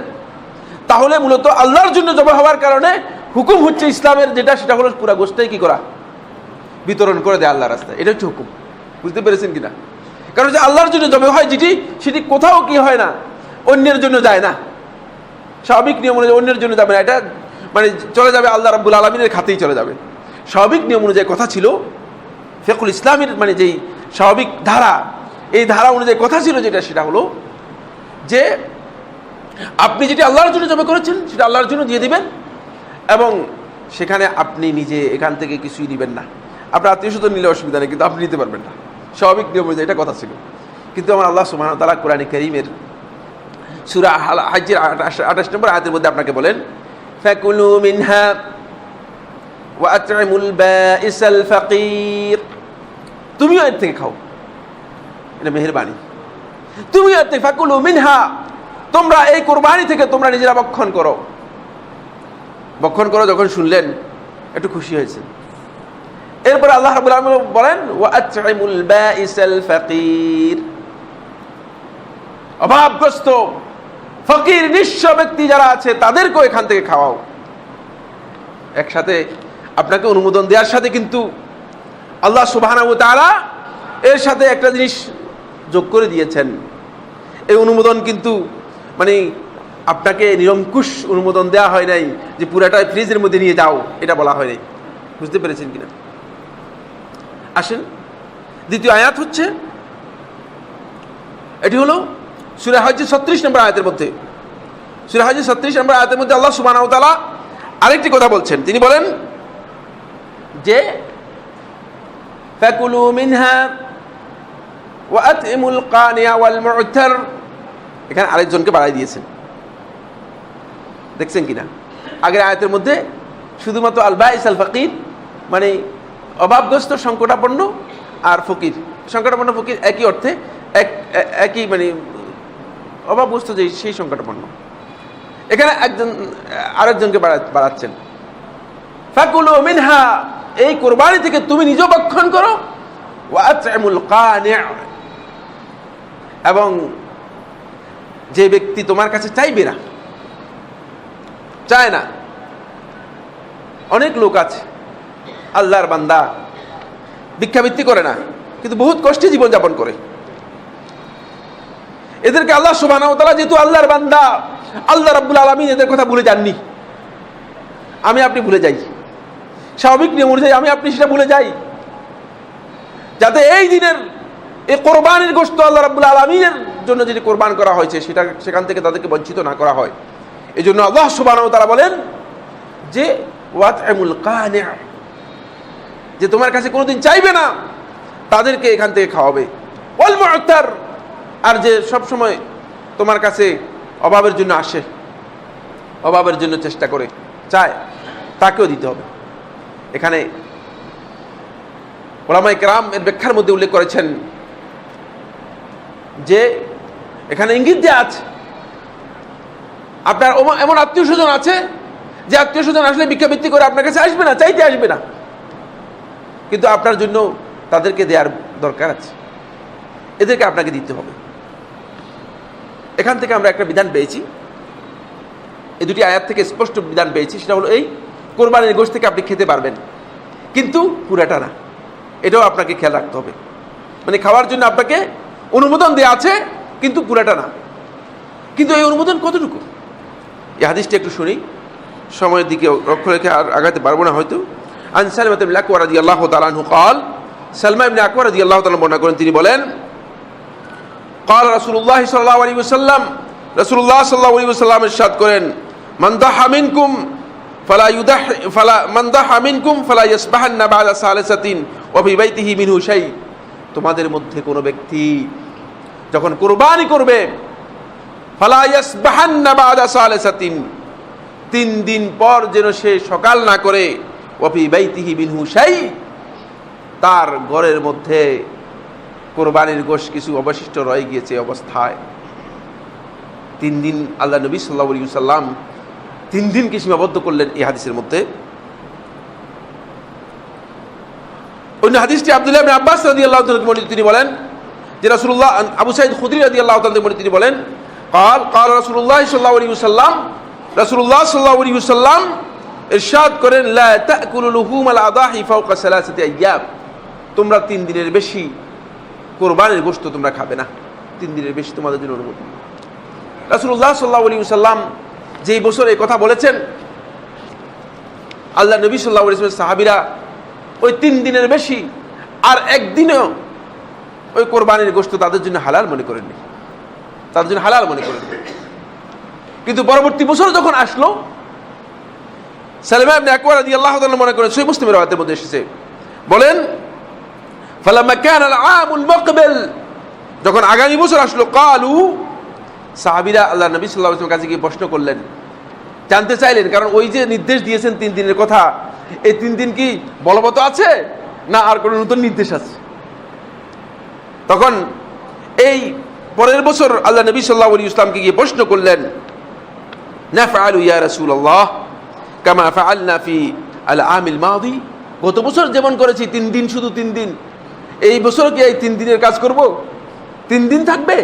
তাহলে মূলত আল্লাহর জন্য জবাই হওয়ার কারণে হুকুম হচ্ছে ইসলামের যেটা, সেটা হলো পুরা গোশতটাই কি করা, বিতরণ করে দেয় আল্লাহর রাস্তায়। এটা হচ্ছে হুকুম। বুঝতে পেরেছেন কিনা? কারণ যে আল্লাহর জন্য জবাই হয় যেটি, সেটি কোথাও কি হয় না, অন্যের জন্য যায় না। স্বাভাবিক নিয়ম অনুযায়ী অন্যের জন্য যাবে না, এটা চলে যাবে আল্লাহ রাব্বুল আলামিনের খাতেই চলে যাবে। স্বাভাবিক নিয়ম অনুযায়ী কথা ছিল, ফিকহুল ইসলামের যেই স্বাভাবিক ধারা, এই ধারা অনুযায়ী কথা ছিল যেটা, সেটা হলো যে আপনি যেটি আল্লাহর জন্য জবাই করেছেন সেটা আল্লাহর জন্য দিয়ে দিবেন, এবং সেখানে আপনি নিজে এখান থেকে কিছুই নেবেন না। আপনার আত্মীয়স্বজন নিলে অসুবিধা নেই, কিন্তু আপনি নিতে পারবেন না। স্বাভাবিক নিয়ম অনুযায়ী এটা কথা ছিল। কিন্তু আমার আল্লাহ সুবহানাহু ওয়া তাআলা কোরআনে কারীমের সূরা হাজ্জের 28 নম্বর আয়াতের মধ্যে আপনাকে বলেন, ফাকুলু মিনহা ওয়া আত'ইমুল বাঈসাল ফাকির, তুমিও এর থেকে খাও, এটা মেহেরবানি। তুমিও এর থেকে, ফাকুলু মিনহা, তোমরা এই কোরবানি থেকে তোমরা নিজেরা ভক্ষণ করো। ভক্ষণ করো যখন শুনলেন একটু খুশি হয়েছে। এরপর আল্লাহ রাব্বুল আলামিন বলেন, ওয়া আত'ইমুল বাঈসাল ফাকির, অভাবগ্রস্ত ফকির নিঃস্ব ব্যক্তি যারা আছে তাদেরকেও এখান থেকে খাওয়াও। একসাথে আপনাকে অনুমোদন দেওয়ার সাথে কিন্তু আল্লাহ সুবহানাহু ওয়া তাআলা এর সাথে একটা জিনিস যোগ করে দিয়েছেন। এই অনুমোদন কিন্তু আপনাকে নিরঙ্কুশ অনুমোদন দেওয়া হয় নাই যে পুরাটা ফ্রিজের মধ্যে নিয়ে যাও, এটা বলা হয় নাই। বুঝতে পেরেছেন কিনা? আসেন, দ্বিতীয় আয়াত হচ্ছে, এটি হলো সূরা হজ্জের 36 নম্বর আয়াতের মধ্যে। সূরা হজ্জের 36 নম্বর আয়াতের মধ্যে আল্লাহ সুবহানাহু ওয়া তাআলা আরেকটি কথা বলছেন। তিনি বলেন যে ফাকুলু মিনহা ওয়া আত'ইমুল কানিয়া ওয়াল মু'তার, এখানে আরেকজনকে বাড়াই দিয়েছেন। দেখছেন কিনা? আগের আয়াতের মধ্যে শুধুমাত্র আল বাঈস আল ফাকির, অভাবগ্রস্ত, সংকটাপন্ন, আর ফকির, সংকটাপন্ন ফকির একই অর্থে, একই অভাবগ্রস্ত যে সেই সংকটাপন্ন। এখানে আরেকজনকে বাড়াচ্ছেন, ফাকুলু মিনহা, এই কোরবানি থেকে তুমি নিজে ভক্ষণ করো, ওয়া আত'ইমুল কানি', এবং যে ব্যক্তি তোমার কাছে চাইবে না, চায় না। অনেক লোক আছে আল্লাহর বান্দা, ভিক্ষাবৃত্তি করে না, কিন্তু বহুত কষ্টে জীবনযাপন করে। এদেরকে আল্লাহ সুবহানাহু ওয়া তাআলা, যেহেতু আল্লাহর বান্দা, আল্লাহ রাব্বুল আলামিন এদের কথা ভুলে যাননি। আমি আপনি ভুলে যাই, স্বাভাবিক নিয়ম অনুযায়ী আমি আপনি সেটা ভুলে যাই, যাতে এই দিনের এই কোরবানির গোশত আল্লাহ রাব্বুল আলামিনের জন্য যদি কোরবান করা হয়েছে সেখান থেকে তাদেরকে বঞ্চিত না করা হয়। এই জন্য আল্লাহ সুবহানাহু ওয়া তাআলা বলেন যে ওয়াত'ইমুল কানি', যে তোমার কাছে কোনোদিন চাইবে না তাদেরকে এখান থেকে খাওয়াবে। ওয়াল মু'তার, আর যে সব সময় তোমার কাছে অভাবের জন্য আসে, অভাবের জন্য চেষ্টা করে চায়, তাকেও দিতে হবে। এখানে উলামায়ে কেরাম এর ব্যাখ্যার মধ্যে উল্লেখ করেছেন যে এখানে ইঙ্গিত দেওয়া আছে আপনার এমন আত্মীয় স্বজন আছে যে আত্মীয় স্বজন আসলে ভিক্ষাবৃত্তি করে আপনার কাছে আসবে না, চাইতে আসবে না, কিন্তু আপনার জন্য তাদেরকে দেওয়ার দরকার আছে, এদেরকে আপনাকে দিতে হবে। এখান থেকে আমরা একটা বিধান পেয়েছি, এই দুটি আয়াত থেকে স্পষ্ট বিধান পেয়েছি, সেটা হলো এই কোরবানির গোশত থেকে আপনি খেতে পারবেন, কিন্তু পুরাটা না, এটাও আপনাকে খেয়াল রাখতে হবে। মানে খাওয়ার জন্য আপনাকে অনুমোদন দেওয়া আছে, কিন্তু পুরাটা না। কিন্তু এই অনুমোদন কতটুকু? এই হাদিসটা একটু শুনি, সময়ের দিকে লক্ষ্য রেখে আর আগাতে পারবো না হয়তো। আন সালমা ইবনে আকওয়া রাদিয়াল্লাহু তাআলা আনহু قال, সালমা ইবনে আকওয়া রাদিয়াল্লাহু তাআলা বর্ণনা করেন, তিনি বলেন قال রাসূলুল্লাহ সাল্লাল্লাহু আলাইহি ওয়াসাল্লাম, রাসূলুল্লাহ সাল্লাল্লাহু আলাইহি ওয়াসাল্লাম ইরশাদ করেন, মান দাহা মিনকুম ফালা ইয়াসবাহান্না বা'দা সালাসাতিন ওয়া ফি বাইতিহি মিনহু শাই। তোমাদের মধ্যে কোনো ব্যক্তি যখন কুরবানি করবে, ফালা ইয়াসবাহান্না বা'দা সালাসাতিন, 3 দিন পর যেন সে সকাল না করে, ওয়া ফি বাইতিহি মিনহু শাই, তার ঘরের মধ্যে কোরবানির গোশত কিছু অবশিষ্ট রয়ে গিয়েছে অবস্থায়। 3 দিন আল্লাহ নবী সাল্লাল্লাহু আলাইহি ওয়াসাল্লাম 3 দিনকে সীমাবদ্ধ করলেন এই হাদিসের মধ্যে। অন্য হাদিসটি আব্দুল্লাহ ইবনে আব্বাস রাদিয়াল্লাহু তাআলা বর্ণিত, তিনি বলেন যে রাসূলুল্লাহ, আবু সাঈদ খুদরি রাদিয়াল্লাহু তাআলা বর্ণিত, তিনি বলেন قال قال রাসূলুল্লাহ সাল্লাল্লাহু আলাইহি ওয়াসাল্লাম, রাসূলুল্লাহ সাল্লাল্লাহু আলাইহি ওয়াসাল্লাম ইরশাদ করেন, লা তাকুলু লুহুমাল আদাহি ফাওকা সালাসাতি আইয়াম, তোমরা 3 দিনের বেশি কোরবানির গোশত তোমরা খাবে না, 3 দিনের বেশি তোমাদের জন্য অনুমতি। রাসূলুল্লাহ সাল্লাল্লাহু আলাইহি ওয়াসাল্লাম যেই বছর এই কথা বলেছেন, আল্লাহ নবী সাল্লাল্লাহু আলাইহি ওয়াসাল্লাম সাহাবীরা ওই 3 দিনের বেশি আর একদিনও ওই কোরবানির গোশত তাদের জন্য হালাল মনে করেননি, তাদের জন্য হালাল মনে করেননি। কিন্তু পরবর্তী বছর যখন আসলো, সালমা ইবনে আকওয়া রাদিয়াল্লাহু তাআলা মনে করেন, সহিহ মুসলিমের রাওয়ায়াতের মধ্যে এসেছে, বলেন ফালাম্মা কানা আল-আমুল মুকবিল, যখন আগামী বছর আসলো, ক্বালু, সাহাবীরা আল্লাহ নবী সাল্লাল্লাহু আলাইহি ওয়াসাল্লামের কাছে গিয়ে প্রশ্ন করলেন, জানতে চাইলেন, কারণ ওই যে নির্দেশ দিয়েছেন 3 দিনের কথা, এই 3 দিন কি বলবৎ আছে না আর কোনো নতুন নির্দেশ আছে? তখন এই পরের বছর আল্লাহ নবী সাল্লাল্লাহু আলাইহি ওয়াসাল্লামকে গিয়ে প্রশ্ন করলেন, নাফআলু ইয়া রাসূলুল্লাহ কামা ফাআলনা ফি আল-আমিল মাদি, গত বছর যেমন করেছি 3 দিন, শুধু 3 দিন, এই বছর কি এই 3 দিনের কাজ করব? 3 দিন থাকবে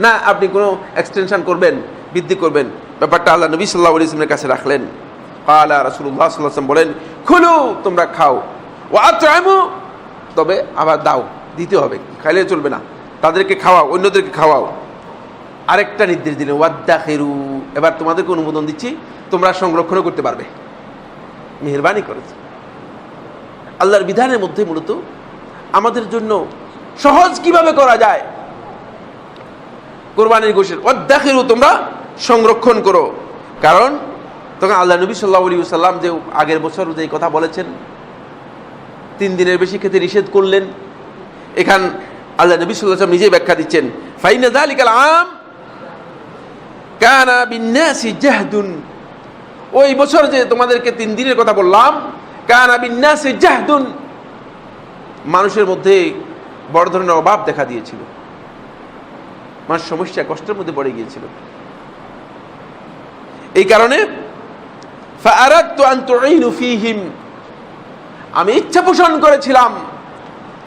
না আপনি কোনো এক্সটেনশন করবেন, বৃদ্ধি করবেন? ব্যাপারটা আল্লাহ নবী সাল্লাল্লাহু আলাইহি ওয়াসাল্লামের কাছে রাখলেন। ক্বালা, রাসূলুল্লাহ সাল্লাল্লাহু আলাইহি ওয়াসাল্লাম বলেন, খুলু, তোমরা খাও, ওয়া আত'ইমু, তবে আবার দাও, দিতে হবে, খাইলে চলবে না, তাদেরকে খাওয়াও, অন্যদেরকে খাওয়াও। আরেকটা নির্দেশ দিলেন, ওয়াদ্দাখিরু, এবার তোমাদেরকে অনুমোদন দিচ্ছি, তোমরা সংরক্ষণও করতে পারবে। মেহেরবানি করেছে। আল্লাহর বিধানের মধ্যে মূলত আমাদের জন্য সহজ কিভাবে করা যায় কোরবানির গোশত, ওয়াদ্দাখিরু, তোমরা সংরক্ষণ করো। কারণ তখন আল্লাহ নবী সাল্লাল্লাহু আলাইহি ওয়াসাল্লাম যে আগের বছর যে কথা বলেছেন 3 দিনের বেশি খেতে নিষেধ করলেন, এখান আল্লাহ নবী সাল্লাল্লাহু আলাইহি ওয়াসাল্লাম নিজেই ব্যাখ্যা দিচ্ছেন, ফাইনা যালিকাল আম কানা বিন-নাসি জাহদুন, ওই বছর যে তোমাদেরকে 3 দিনের কথা বললাম, কানা বিন-নাসি জাহদুন, মানুষের মধ্যে বড় ধরনের অভাব দেখা দিয়েছিল, মানুষ সমস্যা কষ্টের মধ্যে পড়ে গিয়েছিল। এই কারণে ফাআরাদতু আন তুঈনু ফীহিম, আমি ইচ্ছা পোষণ করেছিলাম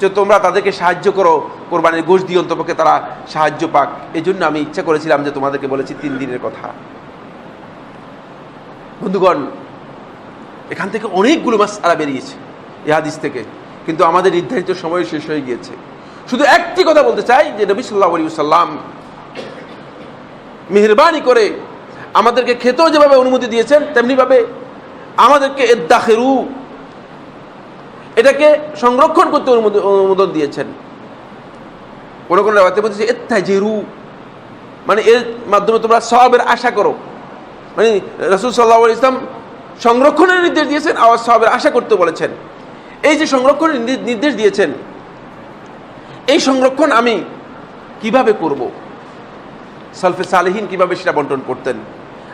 যে তোমরা তাদেরকে সাহায্য করো, কোরবানির গোশত দিয়ে অন্তপক্ষে তারা সাহায্য পাক, এই জন্য আমি ইচ্ছা করেছিলাম যে তোমাদেরকে বলেছি 3 দিনের কথা। বন্ধুগণ, এখান থেকে অনেকগুলো মাসআলা বেরিয়েছে এই হাদিস থেকে, কিন্তু আমাদের নির্ধারিত সময় শেষ হয়ে গিয়েছে। শুধু একটি কথা বলতে চাই যে নবী সাল্লাল্লাহু আলাইহি ওয়াসাল্লাম মেহেরবানি করে আমাদেরকে খেতেও যেভাবে অনুমতি দিয়েছেন, তেমনিভাবে আমাদেরকে ইদ্দাখিরু, এটাকে সংরক্ষণ করতে অনুমোদন দিয়েছেন। কোন কোন রাওয়াতে বলছে ইত্তাজিরু, মানে এর মাধ্যমে তোমরা সওয়াবের আশা করো। মানে রাসূল সাল্লাল্লাহু আলাইহি ওয়াসাল্লাম সংরক্ষণের নির্দেশ দিয়েছেন, আর সওয়াবের আশা করতে বলেছেন। এই যে সংরক্ষণের নির্দেশ দিয়েছেন, এই সংরক্ষণ আমি কিভাবে করব? সালফে সালেহিন কিভাবে সেটা বন্টন করতেন?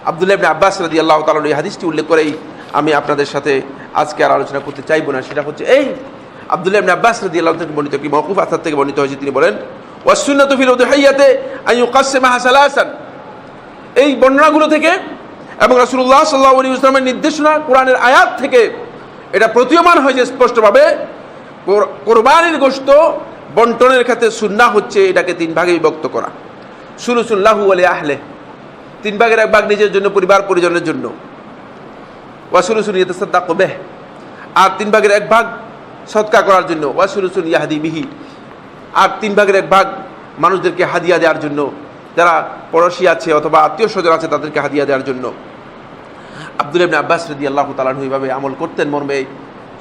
আব্দুল্লাহ ইবনে আব্বাস রাদিয়াল্লাহু তাআলা এই হাদিসটি উল্লেখ করেই আমি আপনাদের সাথে আজকে আর আলোচনা করতে চাইবো না। সেটা হচ্ছে এই আব্দুল্লাহ ইবনে আব্বাস রাদিয়াল্লাহু থেকে বর্ণিত, কি মওকুফ আসার থেকে বর্ণিত হয়েছে। তিনি বলেন ওয়াস সুন্নাতু ফিল উদহিয়াতি আন ইউকাসসিমাহা সালাসান। এই বর্ণনাগুলো থেকে এবং রাসূলুল্লাহ সাল্লাল্লাহু আলাইহি ওয়াসাল্লামের নির্দেশনা, কোরআনের আয়াত থেকে এটা প্রতীয়মান হয়েছে স্পষ্টভাবে, কোরবানির গোশত বন্টনের ক্ষেত্রে সুন্নাহ হচ্ছে এটাকে তিন ভাগে বিভক্ত করা। সুলুসুন লাহু ওয়া লিআহলি, তিন ভাগের এক ভাগ নিজের জন্য, পরিবার পরিজনের জন্য। ওয়া সুলুসুন ইয়াতাসাদ্দাকু বিহি, আর তিন ভাগের এক ভাগ সদকা করার জন্য। ওয়া সুলুসুন ইয়াহদি বিহি, আর তিন ভাগের এক ভাগ মানুষদেরকে হাদিয়া দেওয়ার জন্য, যারা পড়োশী আছে অথবা আত্মীয় স্বজন আছে তাদেরকে হাদিয়া দেওয়ার জন্য। আব্দুল্লাহ ইবনে আব্বাস রাদিয়াল্লাহু তাআলা আনহু এইভাবে আমল করতেন মর্মে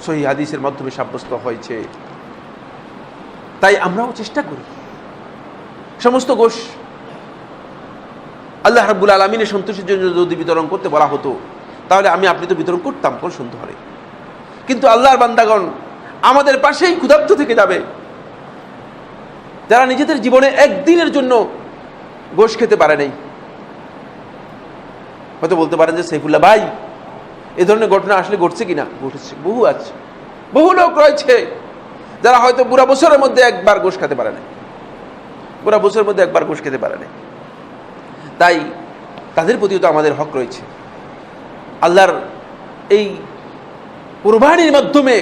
সহিহ হাদিসের মাধ্যমে সাব্যস্ত হয়েছে। তাই আমরাও চেষ্টা করি সমস্ত গোশ আল্লাহ রাব্বুল আলামিনের সন্তুষ্টির জন্য যদি বিতরণ করতে বলা হতো, তাহলে আমি আপনি তো বিতরণ করতাম কোন সন্দেহ নেই। কিন্তু আল্লাহর বান্দাগণ আমাদের পাশেই ক্ষুধার্ত থেকে যাবে, যারা নিজেদের জীবনে একদিনের জন্য গোশ খেতে পারে নাই। হয়তো বলতে পারেন যে সাইফুল্লাহ ভাই, এ ধরনের ঘটনা আসলে ঘটছে কিনা? ঘটেছে, বহু আছে, বহু লোক রয়েছে যারা হয়তো পুরা বছরের মধ্যে একবার গোশ খেতে পারে না, পুরা বছরের মধ্যে একবার গোশ খেতে পারে না। তাই তাদের প্রতিও তো আমাদের হক রয়েছে। আল্লাহর এই কুরবানির মাধ্যমে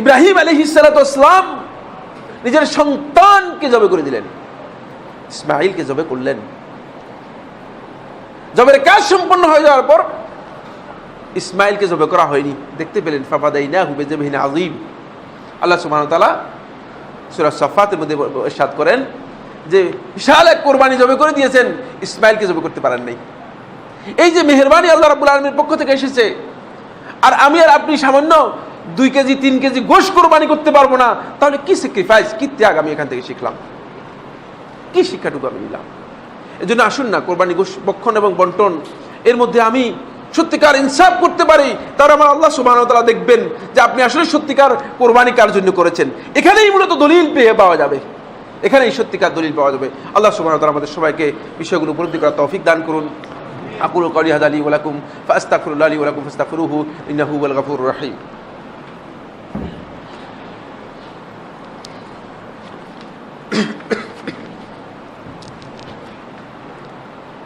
ইব্রাহিম আলাইহিস সালাতু ওয়াস সালাম নিজের সন্তানকে জবে করে দিলেন, ইসমাঈলকে জবে করলেন। জবের কাজ সম্পন্ন হয়ে যাওয়ার পর ইসমাঈলকে জবে করা হয়নি, দেখতে পেলেন ফাফাদাইনাহু বিযবহিন আযীম। আল্লাহ সুবহানাহু ওয়া তাআলা সূরা সাফফাতের মধ্যে ইরশাদ করেন যে বিশাল এক কুরবানি জবে করে দিয়েছেন, ইসমাঈলকে জবে করতে পারেন নাই। এই যে মেহেরবানি আল্লাহ রাব্বুল আলামিনের পক্ষ থেকে এসেছে, আর আমি আর আপনি সামান্য 2 কেজি 3 কেজি গোশত কুরবানি করতে পারবো না, তাহলে কি স্যাক্রিফাইস, কি ত্যাগ আমি এখান থেকে শিখলাম, কি শিক্ষাটুকু আমি নিলাম? এই জন্য আসুন না কোরবানি গোশত ভক্ষণ এবং বন্টন এর মধ্যে আমি সত্যিকার ইনসাফ করতে পারি, তার আমার আল্লাহ সুবহানাহু ওয়া তাআলা দেখবেন যে আপনি আসলে সত্যিকার কোরবানি কার জন্য করেছেন। এখানেই মূলত দলিল পেয়ে পাওয়া যাবে, এখানেই সত্যিকার দলিল পাওয়া যাবে। আল্লাহ সুবহানাহু ওয়া তাআলা আমাদের সবাইকে বিষয়গুলো উপলব্ধি করার তৌফিক দান করুন। আকুলু কাওলি হাযা লি ওয়া লাকুম ফাস্তাগফিরুল্লাহ লি ওয়া লাকুম ফাস্তাগফিরুহু ইন্নাহু হুয়াল গফুরুর রহিম।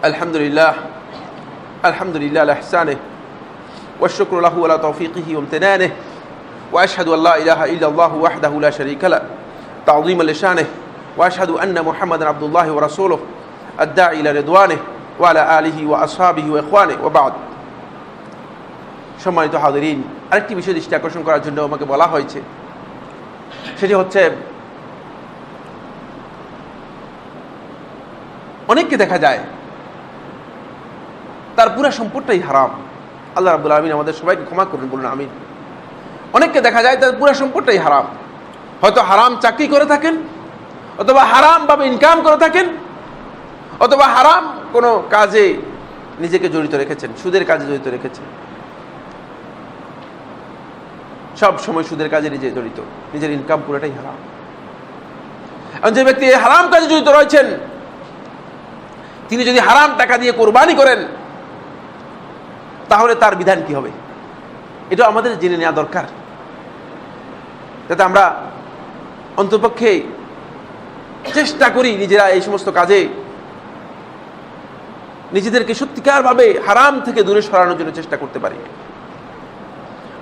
আলহামদুলিল্লাহ আলহামদুলিল্লাহ আলা ইহসানিহি ওয়া শুকরু লাহু আলা তাওফীকিহি ওয়া ইমতিনানিহি ওয়া আশহাদু আল লা ইলাহা ইল্লাল্লাহু ওয়াহদাহু লা শারীকা লাহু তা'যীমান লিশানিহি ওয়া আশহাদু আন্না মুহাম্মাদান আবদুল্লাহি ওয়া রাসূলুহু আদ-দাঈ ইলা রিদওয়ানিহি ওয়া আলা আলিহি ওয়া আসহাবিহি ওয়া ইখওয়ানিহি ওয়া বা'দ। সম্মানিত হাজিরিন, আরেকটি বিষয় দৃষ্টি আকর্ষণ করার জন্য আমাকে বলা হয়েছে, সেটি হচ্ছে অনেককে দেখা যায় তার পুরো সম্পদটাই হারাম। আল্লাহ রাব্বুল আলামিন আমাদের সবাইকে ক্ষমা করুন, বলুন আমিন। অনেককে দেখা যায় তার পুরো সম্পদটাই হারাম, হয়তো হারাম চাকরি করে থাকেন, অথবা হারাম ভাবে ইনকাম করে থাকেন, অথবা হারাম কোনো কাজে নিজেকে জড়িত রেখেছেন, সুদের কাজে জড়িত রেখেছেন, সব সময় সুদের কাজে নিজে জড়িত, নিজের ইনকাম পুরোটাই হারাম। আর যে ব্যক্তি হারাম কাজে জড়িত রয়েছেন, তিনি যদি হারাম টাকা দিয়ে কোরবানি করেন, তাহলে তার বিধান কি হবে, এটা আমাদের জেনে নেওয়া দরকার, যাতে আমরা অন্ততপক্ষে চেষ্টা করি নিজেরা এই সমস্ত কাজে নিজেদেরকে সত্যিকার ভাবে হারাম থেকে দূরে সরানোর জন্য চেষ্টা করতে পারি।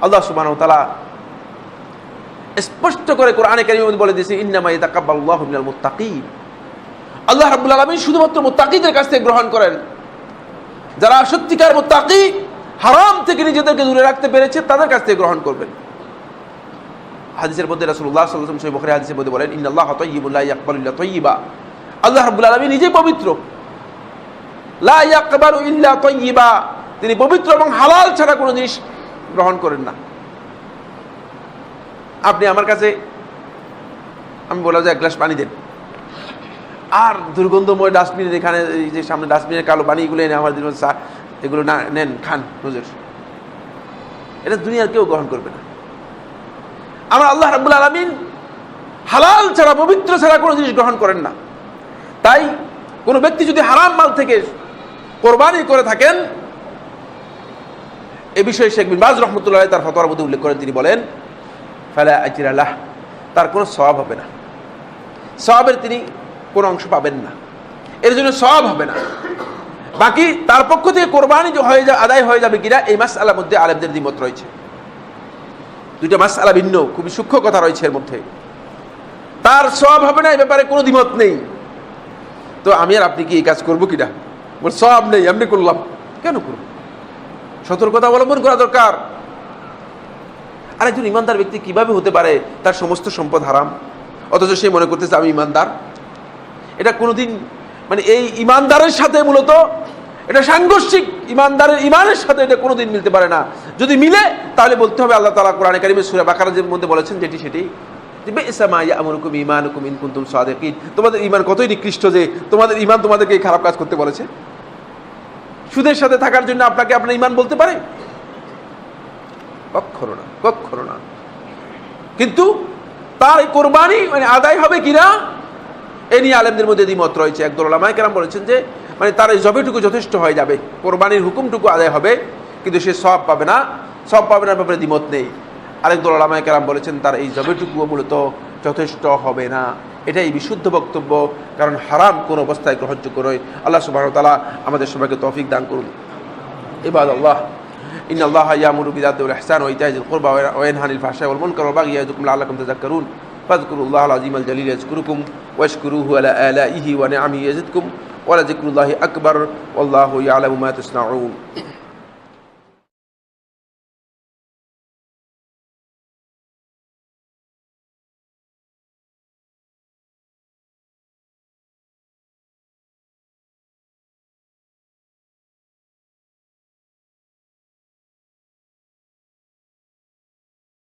আল্লাহ সুবহানাহু ওয়া তাআলা স্পষ্ট করে কোরআনে কারীমের মধ্যে বলে দিয়েছে, ইন্নামা ইয়াতাকাব্বালুল্লাহু মিনাল মুত্তাকিন। আল্লাহ রাব্বুল আলামিন শুধুমাত্র মুত্তাকিদের কাছ থেকে গ্রহণ করেন, যারা সত্যিকার মুত্তাকি, হারাম থেকে নিজেদেরকে দূরে রাখতে পেরেছে, তাদের কাছ থেকে গ্রহণ করবেন। হাদিসের মধ্যে রাসূলুল্লাহ সাল্লাল্লাহু আলাইহি ওয়াসাল্লাম সহিহ বুখারী হাদিসের মধ্যে বলেন, ইন্নাল্লাহা তাইয়্যিবুন লা ইয়াকবালু ইল্লা তাইয়্যিবা। আল্লাহ রাব্বুল আলামিন নিজেই পবিত্র, লা ইয়াকবালু ইল্লা তাইয়্যিবা, তিনি পবিত্র এবং হালাল ছাড়া কোনো জিনিস গ্রহণ করেন না। আপনি আমার কাছে আমি বললাম যে এক গ্লাস পানি দেন। আর দুর্গন্ধময় ডাস্টবিনের এখানে এই যে সামনে ডাস্টবিনের কালো পানি এগুলো এনে আমার দিন চা এগুলো না নেন খান হুজুর, এটা দুনিয়ার কেউ গ্রহণ করবে না। আমার আল্লাহ রাব্বুল আলামিন হালাল ছাড়া, পবিত্র ছাড়া কোনো জিনিস গ্রহণ করেন না। তাই কোনো ব্যক্তি যদি হারাম মাল থেকে কোরবানি করে থাকেন, এ বিষয়ে শেখ বিন বাজ রহমতুল্লাহ তার ফতোয়ার মধ্যে উল্লেখ করেন, তিনি বলেন ফালা আজরা লাহ, তার কোনো সওয়াব হবে না, সওয়াবের তিনি কোনো অংশ পাবেন না, এর জন্য সওয়াব হবে না। বাকি তার পক্ষ থেকে কোরবানি আদায় হয়ে যাবে কিনা, এই মাসআলার মধ্যে আলেমদের দ্বিমত রয়েছে। দুইটা মাসআলা ভিন্ন, খুবই সূক্ষ্ম কথা রয়েছে এর মধ্যে। তার সওয়াব হবে না, এই ব্যাপারে কোনো দ্বিমত নেই। তো আমি আর আপনি কি এই কাজ করবো কিনা? বল সওয়াব নেই, এমনি করলাম, কেন করব? সতর্কতা অবলম্বন করা দরকার। আর একজন ইমানদার ব্যক্তি কিভাবে হতে পারে তার সমস্ত সম্পদ হারাম, অথচ সে মনে করতেছে আমি ইমানদার? এটা কোনোদিন মানে এই ইমানদারের সাথে মূলত এটা সাংঘর্ষিক, ইমানদারের ইমানের সাথে এটা কোনোদিন মিলতে পারে না। যদি মিলে তাহলে বলতে হবে আল্লাহ তাআলা কোরআনে কারিমে সূরা বাকারার মধ্যে বলেছেন যেটি সেটি, বি'সা মা ইয়া'মুরুকুম ঈমানুকুম ইন কুনতুম সাদিকিন, তোমাদের ঈমান কতই নিকৃষ্ট যে তোমাদের ঈমান তোমাদেরকে এই খারাপ কাজ করতে বলেছে। সুদের সাথে থাকার জন্য আপনাকে আপনার ঈমান বলতে পারে? কখনো না, কখনো না। কিন্তু তার এই কোরবানি মানে আদায় হবে কিনা এ নিয়ে আলেমদের মধ্যে দ্বিমত রয়েছে। একদল উলামায়ে কেরাম বলেছেন যে মানে তার এই জবেটুকু যথেষ্ট হয়ে যাবে, কোরবানির হুকুমটুকু আদায় হবে, কিন্তু সে সওয়াব পাবে না, সওয়াব পাবে না ব্যাপারে দ্বিমত নেই। আরেকদল উলামায়ে কেরাম বলেছেন তার এই জবেটুকুও মূলত যথেষ্ট হবে না। এটাই বিশুদ্ধ বক্তব্য, কারণ হারাম কোন অবস্থায় গ্রহণযোগ্য নয়। আল্লাহ সুবহানাহু ওয়া তাআলা আমাদের সবাইকে তৌফিক দান করুন। ইবাদাল্লাহ, ইন্নাল্লাহা ইয়ামুরু বিল-আদলি ওয়াল ইহসানি ওয়া ইতাইযিল কুরবা ওয়া ইয়ানহা আনিল ফাহশাই ওয়াল মুনকারি ওয়াল বাগyi ইয়া'iযুকুম লা'আল্লাকুম তাযাক্কারুন ফাযকুরুল্লাহাল আযীমাল জালীল ইয়াযকুরুকুম ওয়াশকুরুহু আলা আলাইহি ওয়া নি'আমিহি ইয়াজিদকুম ওয়া লাযিকরুল্লাহি আকবার ওয়াল্লাহু ইয়া'লামু মা তাসনাউন।